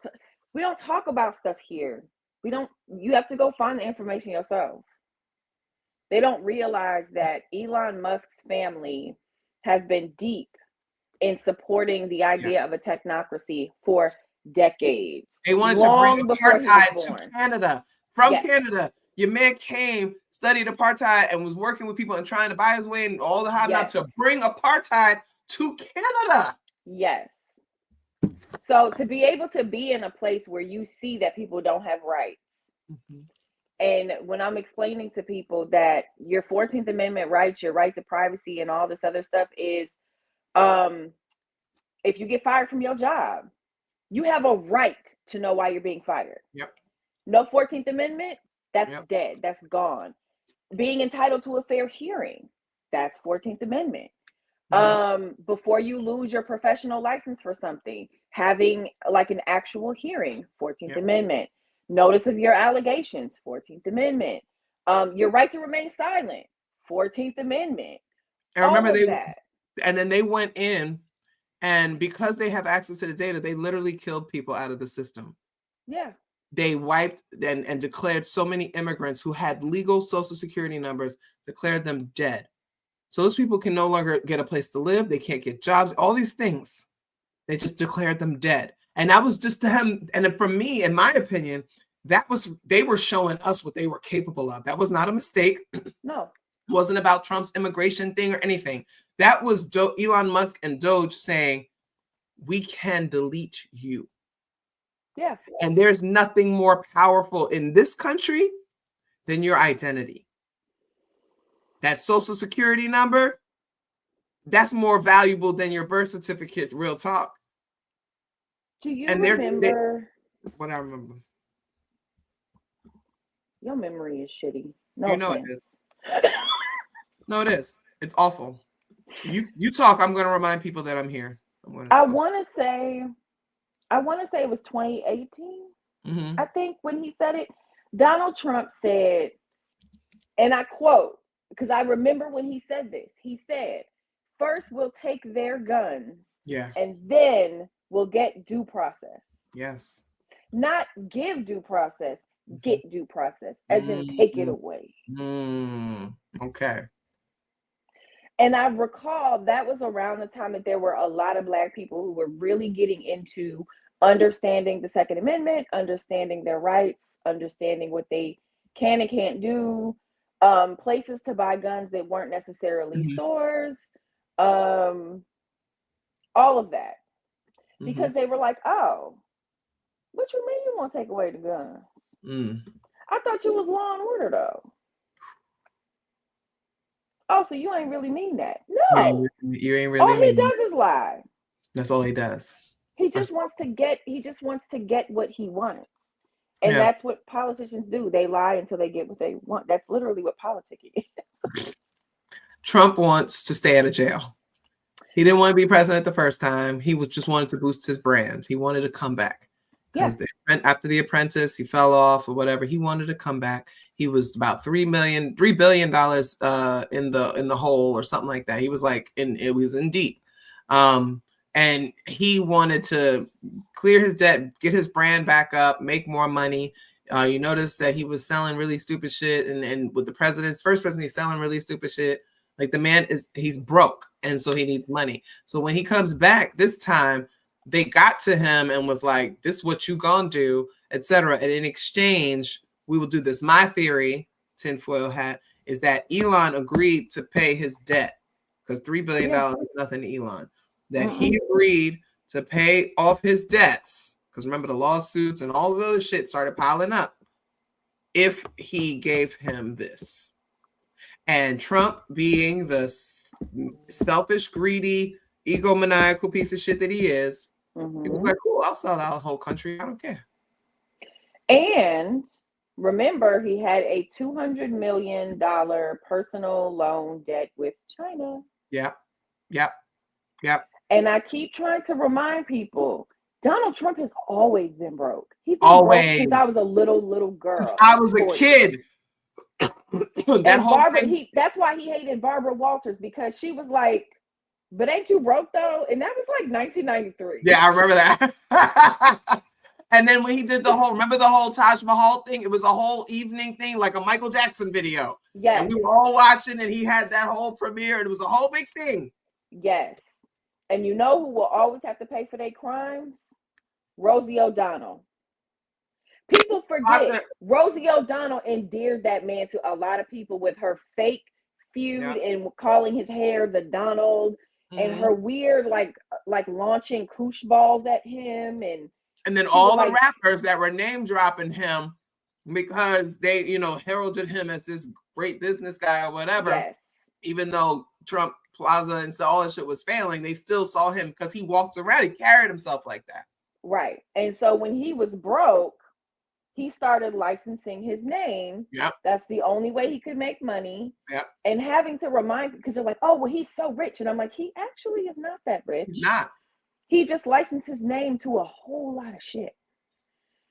talk about stuff here. You have to go find the information yourself. They don't realize that Elon Musk's family has been deep in supporting the idea of a technocracy for decades. They wanted to bring apartheid to Canada. From Canada. Your man came, studied apartheid, and was working with people and trying to buy his way and all the hotnot to bring apartheid to Canada. Yes. So to be able to be in a place where you see that people don't have rights, and when I'm explaining to people that your 14th Amendment rights, your right to privacy and all this other stuff is, if you get fired from your job, you have a right to know why you're being fired. Yep. No 14th Amendment, that's dead. That's gone. Being entitled to a fair hearing, that's 14th Amendment. Before you lose your professional license for something, having like an actual hearing, 14th Amendment. Notice of your allegations, 14th Amendment. Your right to remain silent, 14th Amendment. And remember and then they went in, and because they have access to the data, they literally killed people out of the system. Yeah. They wiped and declared so many immigrants who had legal Social Security numbers, declared them dead. So those people can no longer get a place to live. They can't get jobs, all these things. They just declared them dead. And that was just them. And for me, in my opinion, they were showing us what they were capable of. That was not a mistake. No. It wasn't about Trump's immigration thing or anything. That was Elon Musk and Doge saying, we can delete you. Yeah. And there's nothing more powerful in this country than your identity. That Social Security number, that's more valuable than your birth certificate, real talk. Do you remember? What I remember. Your memory is shitty. No, it is. No, it is. It's awful. You talk. I'm going to remind people that I'm here. I want to say it was 2018. Mm-hmm. I think when he said it, Donald Trump said, and I quote, because I remember when he said this, he said, first we'll take their guns, and then we'll get due process. Yes. Not give due process, get due process, as in take it away. Okay. And I recall that was around the time that there were a lot of Black people who were really getting into understanding the Second Amendment, understanding their rights, understanding what they can and can't do, places to buy guns that weren't necessarily stores, all of that. Because they were like, oh, what you mean you want to take away the gun? I thought you was law and order though. Oh, so you ain't really mean that. No. You ain't really all he does is lie. That's all he does. He just wants to get what he wants. And that's what politicians do. They lie until they get what they want. That's literally what politics is. Trump wants to stay out of jail. He didn't want to be president the first time. He just wanted to boost his brand. He wanted to come back. because after The Apprentice, he fell off or whatever. He wanted to come back. He was about $3 billion in the hole or something like that. He was like it was in deep. And he wanted to clear his debt, get his brand back up, make more money. You notice that he was selling really stupid shit, and with the first president, he's selling really stupid shit. Like the man he's broke, and so he needs money. So when he comes back this time, they got to him and was like, "This is what you gonna do," etc. And in exchange, we will do this. My theory, tinfoil hat, is that Elon agreed to pay his debt because $3 billion is nothing to Elon. That he agreed to pay off his debts, because remember the lawsuits and all the other shit started piling up, if he gave him this. And Trump, being the selfish, greedy, egomaniacal piece of shit that he is, he was like, cool, I'll sell out the whole country. I don't care. And remember, he had a $200 million personal loan debt with China. Yep. And I keep trying to remind people, Donald Trump has always been broke. He's been Always. broke since I was a little girl. Since I was a kid. That's why he hated Barbara Walters, because she was like, but ain't you broke though? And that was like 1993. Yeah, I remember that. And then when he did remember the whole Taj Mahal thing? It was a whole evening thing, like a Michael Jackson video. Yes. And we were all watching, and he had that whole premiere, and it was a whole big thing. Yes. And you know who will always have to pay for their crimes? Rosie O'Donnell. People forget Rosie O'Donnell endeared that man to a lot of people with her fake feud and calling his hair the Donald and her weird like launching koosh balls at him, and then all the rappers that were name dropping him because they heralded him as this great business guy or whatever. Yes. Even though Trump Plaza and so all that shit was failing, they still saw him because he walked around, he carried himself like that. Right. And so when he was broke, he started licensing his name. Yep. That's the only way he could make money. Yep. And having to remind, because they're like, oh, well, he's so rich. And I'm like, he actually is not that rich. He's not. He just licensed his name to a whole lot of shit.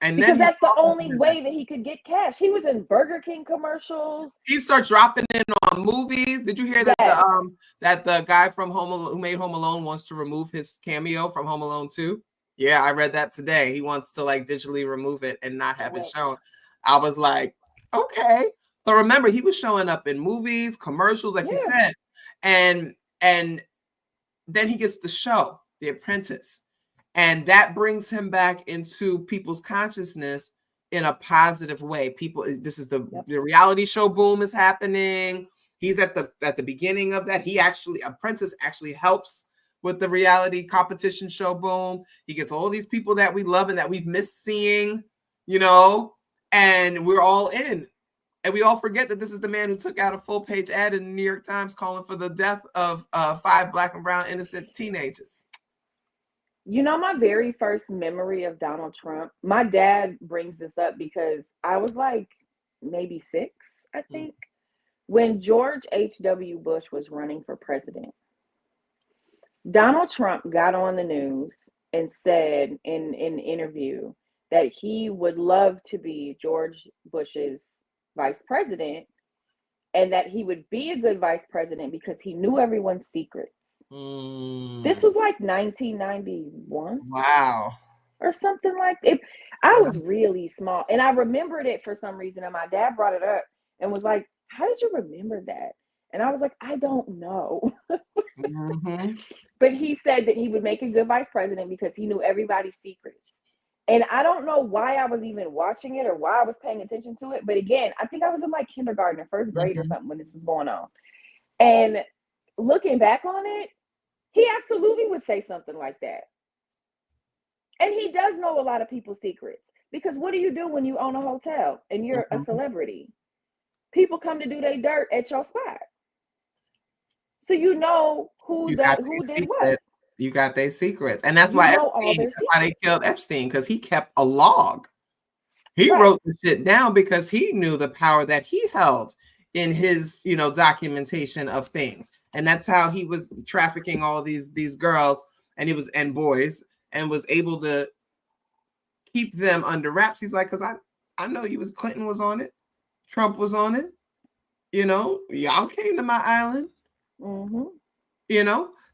And because that's the only way that he could get cash. He was in Burger King commercials. He starts dropping in on movies. Did you hear that that the guy from who made Home Alone wants to remove his cameo from Home Alone 2? Yeah, I read that today. He wants to like digitally remove it and not have it shown. I was like, okay. But remember, he was showing up in movies, commercials, like you said. And then he gets the show, The Apprentice. And that brings him back into people's consciousness in a positive way. This is the reality show boom is happening. He's at the beginning of that. Apprentice actually helps with the reality competition show boom. He gets all these people that we love and that we've missed seeing, and we're all in. And we all forget that this is the man who took out a full-page ad in the New York Times calling for the death of 5 Black and brown innocent teenagers. My very first memory of Donald Trump, my dad brings this up because I was like maybe 6, I think, when George H.W. Bush was running for president. Donald Trump got on the news and said in an interview that he would love to be George Bush's vice president and that he would be a good vice president because he knew everyone's secrets. This was like 1991. Wow. Or something like it. I was really small and I remembered it for some reason, and my dad brought it up and was like, how did you remember that? And I was like, I don't know. But he said that he would make a good vice president because he knew everybody's secrets. And I don't know why I was even watching it or why I was paying attention to it. But again, I think I was in like kindergarten or first grade or something when this was going on. And looking back on it, he absolutely would say something like that. And he does know a lot of people's secrets. Because what do you do when you own a hotel and you're a celebrity? People come to do their dirt at your spot. So you know who did what. You got their secrets. And that's why they killed Epstein, because he kept a log. He wrote the shit down because he knew the power that he held in his, documentation of things. And that's how he was trafficking all these girls and boys and was able to keep them under wraps. He's like, because I know Clinton was on it, Trump was on it, y'all came to my island,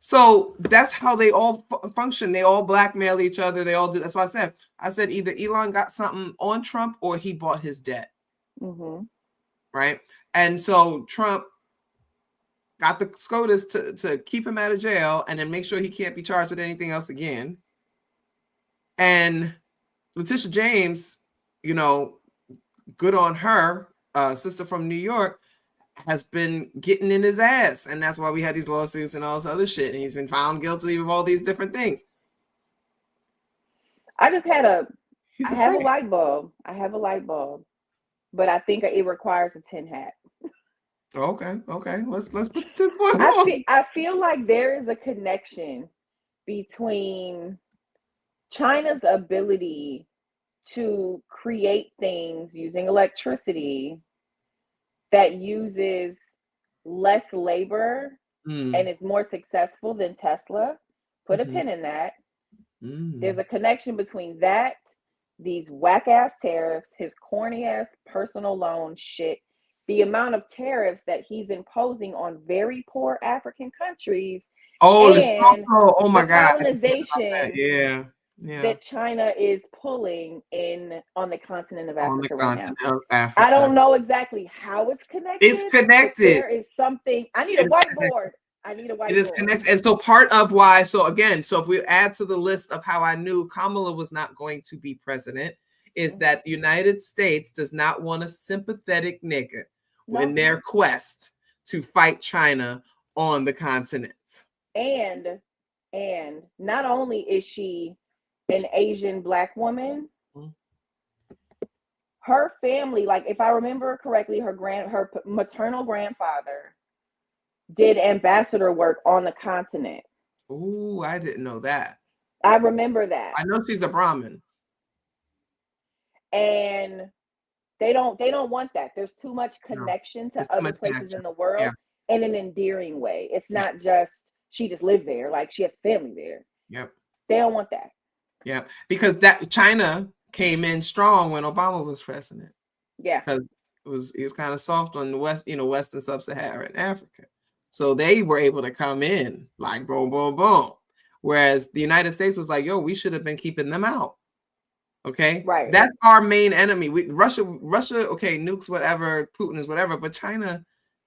So that's how they all function. They all blackmail each other. They all do. That's why I said either Elon got something on Trump or he bought his debt. Right. And so Trump got the SCOTUS to keep him out of jail and then make sure he can't be charged with anything else again. And Letitia James, good on her, sister from New York, has been getting in his ass. And that's why we had these lawsuits and all this other shit. And he's been found guilty of all these different things. I have a light bulb. I have a light bulb, but I think it requires a tin hat. Okay. Let's put the 10 point on. I feel like there is a connection between China's ability to create things using electricity that uses less labor and is more successful than Tesla. Put a pin in that. There's a connection between that, these whack-ass tariffs, his corny-ass personal loan shit, the amount of tariffs that he's imposing on very poor African countries. Oh, and my God. Colonization. Yeah. That China is pulling in on the continent of Africa right now. Africa. I don't know exactly how it's connected. It's connected. There is something. I need a whiteboard. It is connected. And so part of why, so if we add to the list of how I knew Kamala was not going to be president, is that the United States does not want a sympathetic nigga in their quest to fight China on the continent. And not only is she an Asian Black woman, her family, like if I remember correctly, her maternal grandfather did ambassador work on the continent. Ooh, I didn't know that. I remember that. I know she's a Brahmin. And they don't want that. There's too much connection to other places in the world in an endearing way. It's not just she just lived there, like she has family there. Yep. They don't want that. Yeah, because that China came in strong when Obama was president. Yeah, because he was kind of soft on the West, West and Sub-Saharan Africa, so they were able to come in like boom, boom, boom. Whereas the United States was like, "Yo, we should have been keeping them out." Okay, right. That's our main enemy. Russia. Okay, nukes whatever, Putin is whatever, but China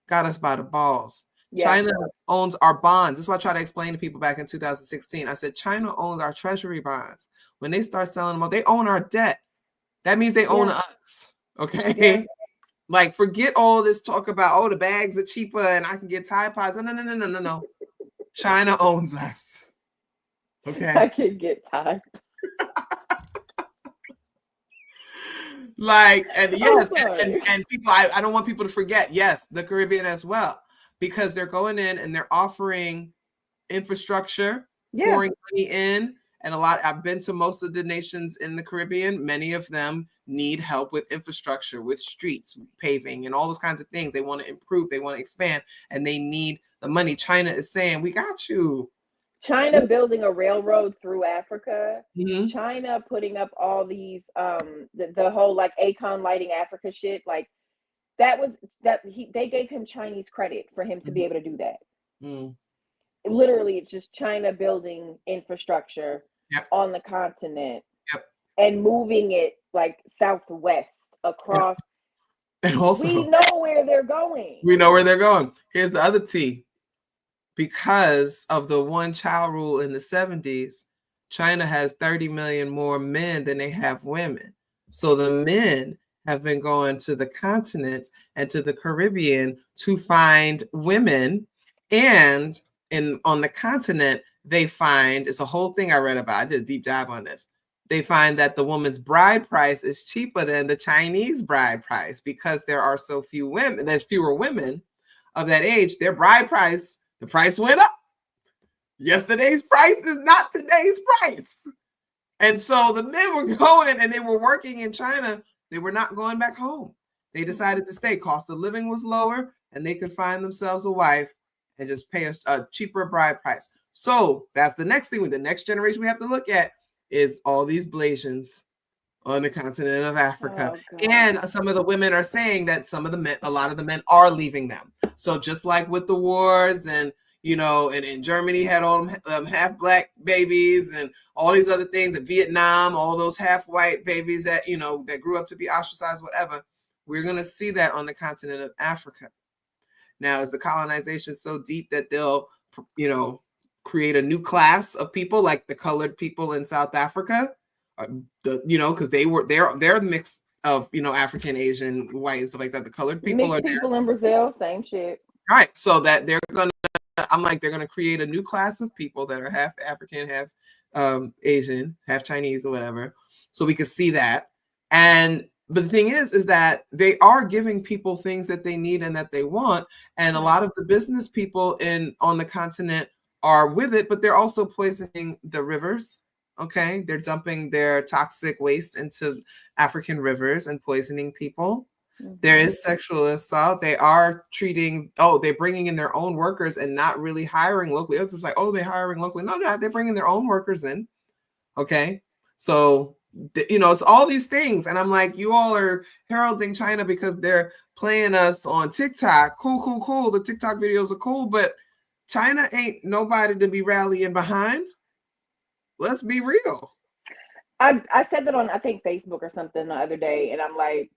got us by the balls. Yeah. China owns our bonds. That's why I try to explain to people back in 2016. I said, China owns our treasury bonds. When they start selling them, they own our debt. That means they own us. Okay. Yeah. Like, forget all this talk about, the bags are cheaper and I can get Tide Pods. No. China owns us. Okay. I can get Tide. Like, and yes, and people, I don't want people to forget, yes, the Caribbean as well. Because they're going in and they're offering infrastructure, pouring money in. And I've been to most of the nations in the Caribbean. Many of them need help with infrastructure, with streets, paving, and all those kinds of things. They want to improve, they want to expand, and they need the money. China is saying, we got you. China building a railroad through Africa. China putting up all these, the whole like Akon Lighting Africa shit. Like, they gave him Chinese credit for him to be able to do that. Literally, it's just China building infrastructure on the continent and moving it like southwest across. And also, we know where they're going. Here's the other T. Because of the one-child rule in the 70s, China has 30 million more men than they have women. So the men have been going to the continents and to the Caribbean to find women. And on the continent, they find, it's a whole thing I read about. I did a deep dive on this. They find that the woman's bride price is cheaper than the Chinese bride price because there are so few women. There's fewer women of that age. Their bride price, the price went up. Yesterday's price is not today's price. And so the men were going and they were working in China. They were not going back home. They decided to stay. Cost of living was lower and they could find themselves a wife and just pay a cheaper bride price. So that's the next thing with the next generation we have to look at is all these Blasians on the continent of Africa. Oh, God. And some of the women are saying that some of the men, a lot of the men are leaving them. So just like with the wars and, you know, and in Germany had all them half black babies and all these other things, in Vietnam, all those half white babies that, you know, that grew up to be ostracized, whatever. We're going to see that on the continent of Africa. Now, is the colonization so deep that they'll, you know, create a new class of people like the colored people in South Africa? You know, because they're a mix of, you know, African, Asian, white, and stuff like that. The colored people Mixed are there. people in Brazil, same shit. Right. So that they're gonna, I'm like, they're gonna create a new class of people that are half African, half Asian, half Chinese, or whatever. So we could see that. And but the thing is that they are giving people things that they need and that they want. And a lot of the business people on the continent are with it, but they're also poisoning the rivers. Okay, they're dumping their toxic waste into African rivers and poisoning people. There is sexual assault. They are they're bringing in their own workers and not really hiring locally. It's like, oh, they're hiring locally. No, they're bringing their own workers in. Okay, so you know, it's all these things, and I'm like, you all are heralding China because they're playing us on TikTok. Cool. The TikTok videos are cool, but China ain't nobody to be rallying behind. Let's be real. I said that on, I think, Facebook or something the other day, and I'm like,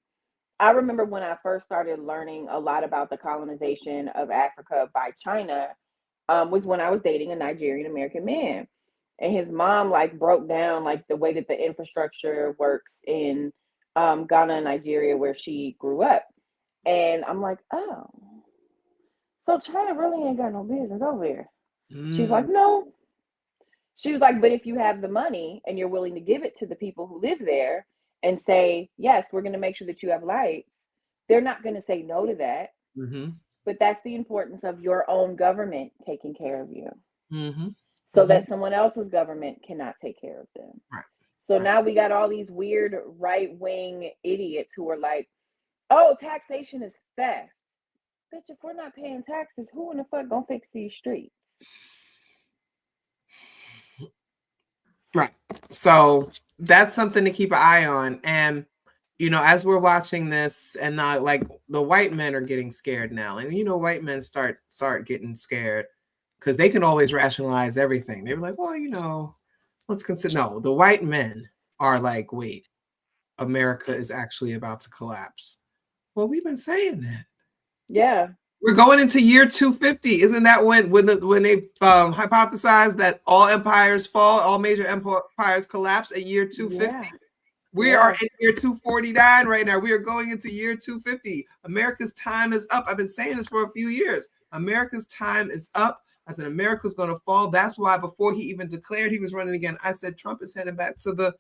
I remember when I first started learning a lot about the colonization of Africa by China, was when I was dating a Nigerian American man, and his mom like broke down like the way that the infrastructure works in Ghana and Nigeria where she grew up, and I'm like, oh, so China really ain't got no business over there. She's like, no. She was like, but if you have the money and you're willing to give it to the people who live there and say, yes, we're going to make sure that you have lights, they're not going to say no to that. But that's the importance of your own government taking care of you, so that someone else's government cannot take care of them. Right. So now we got all these weird right-wing idiots who are like, oh, taxation is theft. Bitch, if we're not paying taxes, who in the fuck gonna fix these streets? Right. So that's something to keep an eye on. And, you know, as we're watching this, and not like the white men are getting scared now. And, you know, white men start getting scared because they can always rationalize everything. They were like, well, you know, let's consider. No, the white men are like, wait, America is actually about to collapse. Well, we've been saying that. Yeah. We're going into year 250. Isn't that when they hypothesized that all empires fall, all major empires collapse at year 250? Yeah. We are in year 249 right now. We are going into year 250. America's time is up. I've been saying this for a few years. America's time is up. I said America's going to fall. That's why before he even declared he was running again, I said Trump is heading back to the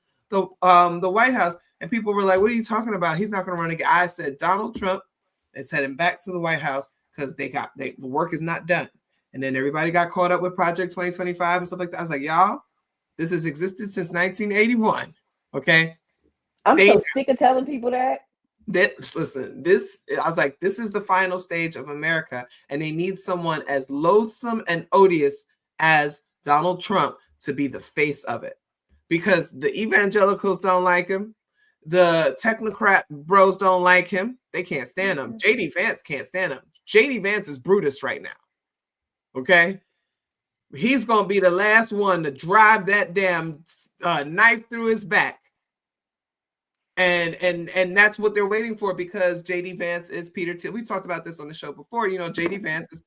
White House. And people were like, what are you talking about? He's not going to run again. I said Donald Trump is heading back to the White House because the work is not done. And then everybody got caught up with Project 2025 and stuff like that. I was like, y'all, this has existed since 1981. Okay. I'm so sick of telling people that. Listen, I was like, this is the final stage of America, and they need someone as loathsome and odious as Donald Trump to be the face of it, because the evangelicals don't like him. The technocrat bros don't like him. They can't stand him. JD Vance can't stand him. JD Vance is Brutus right now. Okay. He's going to be the last one to drive that damn knife through his back. And that's what they're waiting for, because JD Vance is Peter Thiel. We talked about this on the show before. You know, JD Vance is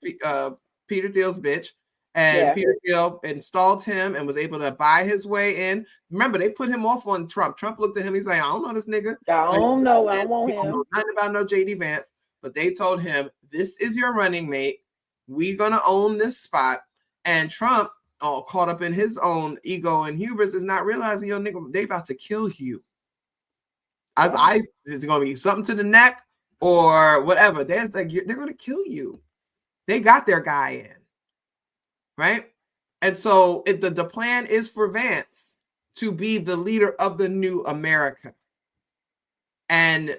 Peter Thiel's bitch, and Peter Thiel installed him and was able to buy his way in. Remember, they put him off on Trump. Trump looked at him. He's like, I don't know this nigga. I don't know. I want him. Don't know nothing about no JD Vance. But they told him, this is your running mate. We're gonna own this spot. And Trump, all caught up in his own ego and hubris, is not realizing, yo, nigga, they about to kill you. It's gonna be something to the neck or whatever. They're gonna kill you. They got their guy in, right? And so the plan is for Vance to be the leader of the new America, and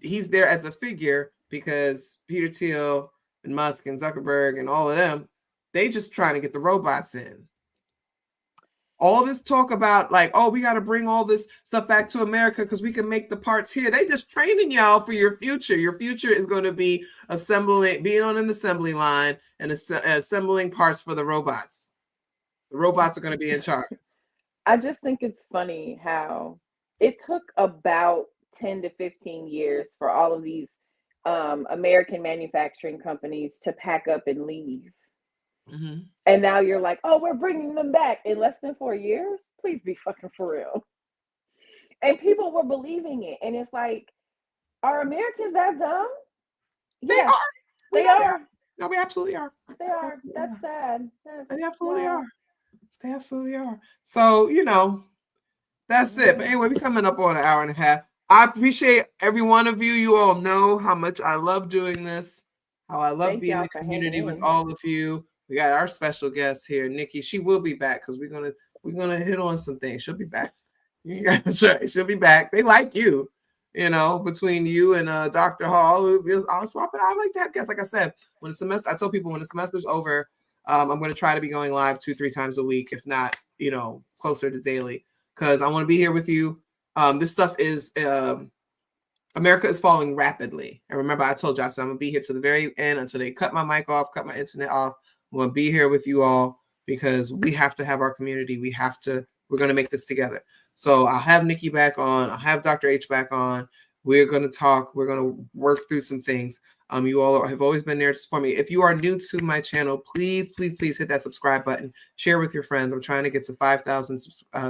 he's there as a figure because Peter Thiel and Musk and Zuckerberg and all of them, they just trying to get the robots in. All this talk about like, oh, we got to bring all this stuff back to America because we can make the parts here. They just training y'all for your future. Your future is going to be being on an assembly line and assembling parts for the robots. The robots are going to be in charge. I just think it's funny how it took about 10 to 15 years for all of these American manufacturing companies to pack up and leave. Mm-hmm. And now you're like, oh, we're bringing them back in less than 4 years? Please be fucking for real. And people were believing it. And it's like, are Americans that dumb? They Yeah, are. they are. No, we absolutely are. They are. That's sad. They absolutely are. They absolutely are. So, that's it. But anyway, we're coming up on an hour and a half. I appreciate every one of you. You all know how much I love doing this, how I love being in the community with all of you. We got our special guest here, Nikki. She will be back because we're gonna hit on some things. She'll be back. She'll be back. They like you, between you and Dr. Hall. I'll swap it. I like to have guests. Like I said, I told people when the semester's over, I'm going to try to be going live 2-3 times a week, if not, closer to daily, because I want to be here with you. This stuff is America is falling rapidly. And remember, I told you, I said I'm going to be here to the very end until they cut my mic off, cut my internet off. I'm going to be here with you all because we have to have our community. We're going to make this together. So I'll have Nikki back on. I'll have Dr. H back on. We're going to talk. We're going to work through some things. You all have always been there to support me. If you are new to my channel, please, please, please hit that subscribe button. Share with your friends. I'm trying to get to 5,000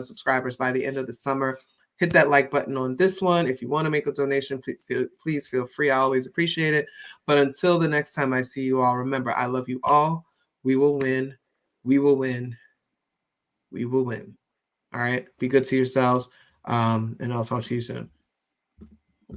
subscribers by the end of the summer. Hit that like button on this one. If you want to make a donation, please feel free. I always appreciate it. But until the next time I see you all, remember, I love you all. We will win. We will win. We will win. All right. Be good to yourselves. And I'll talk to you soon.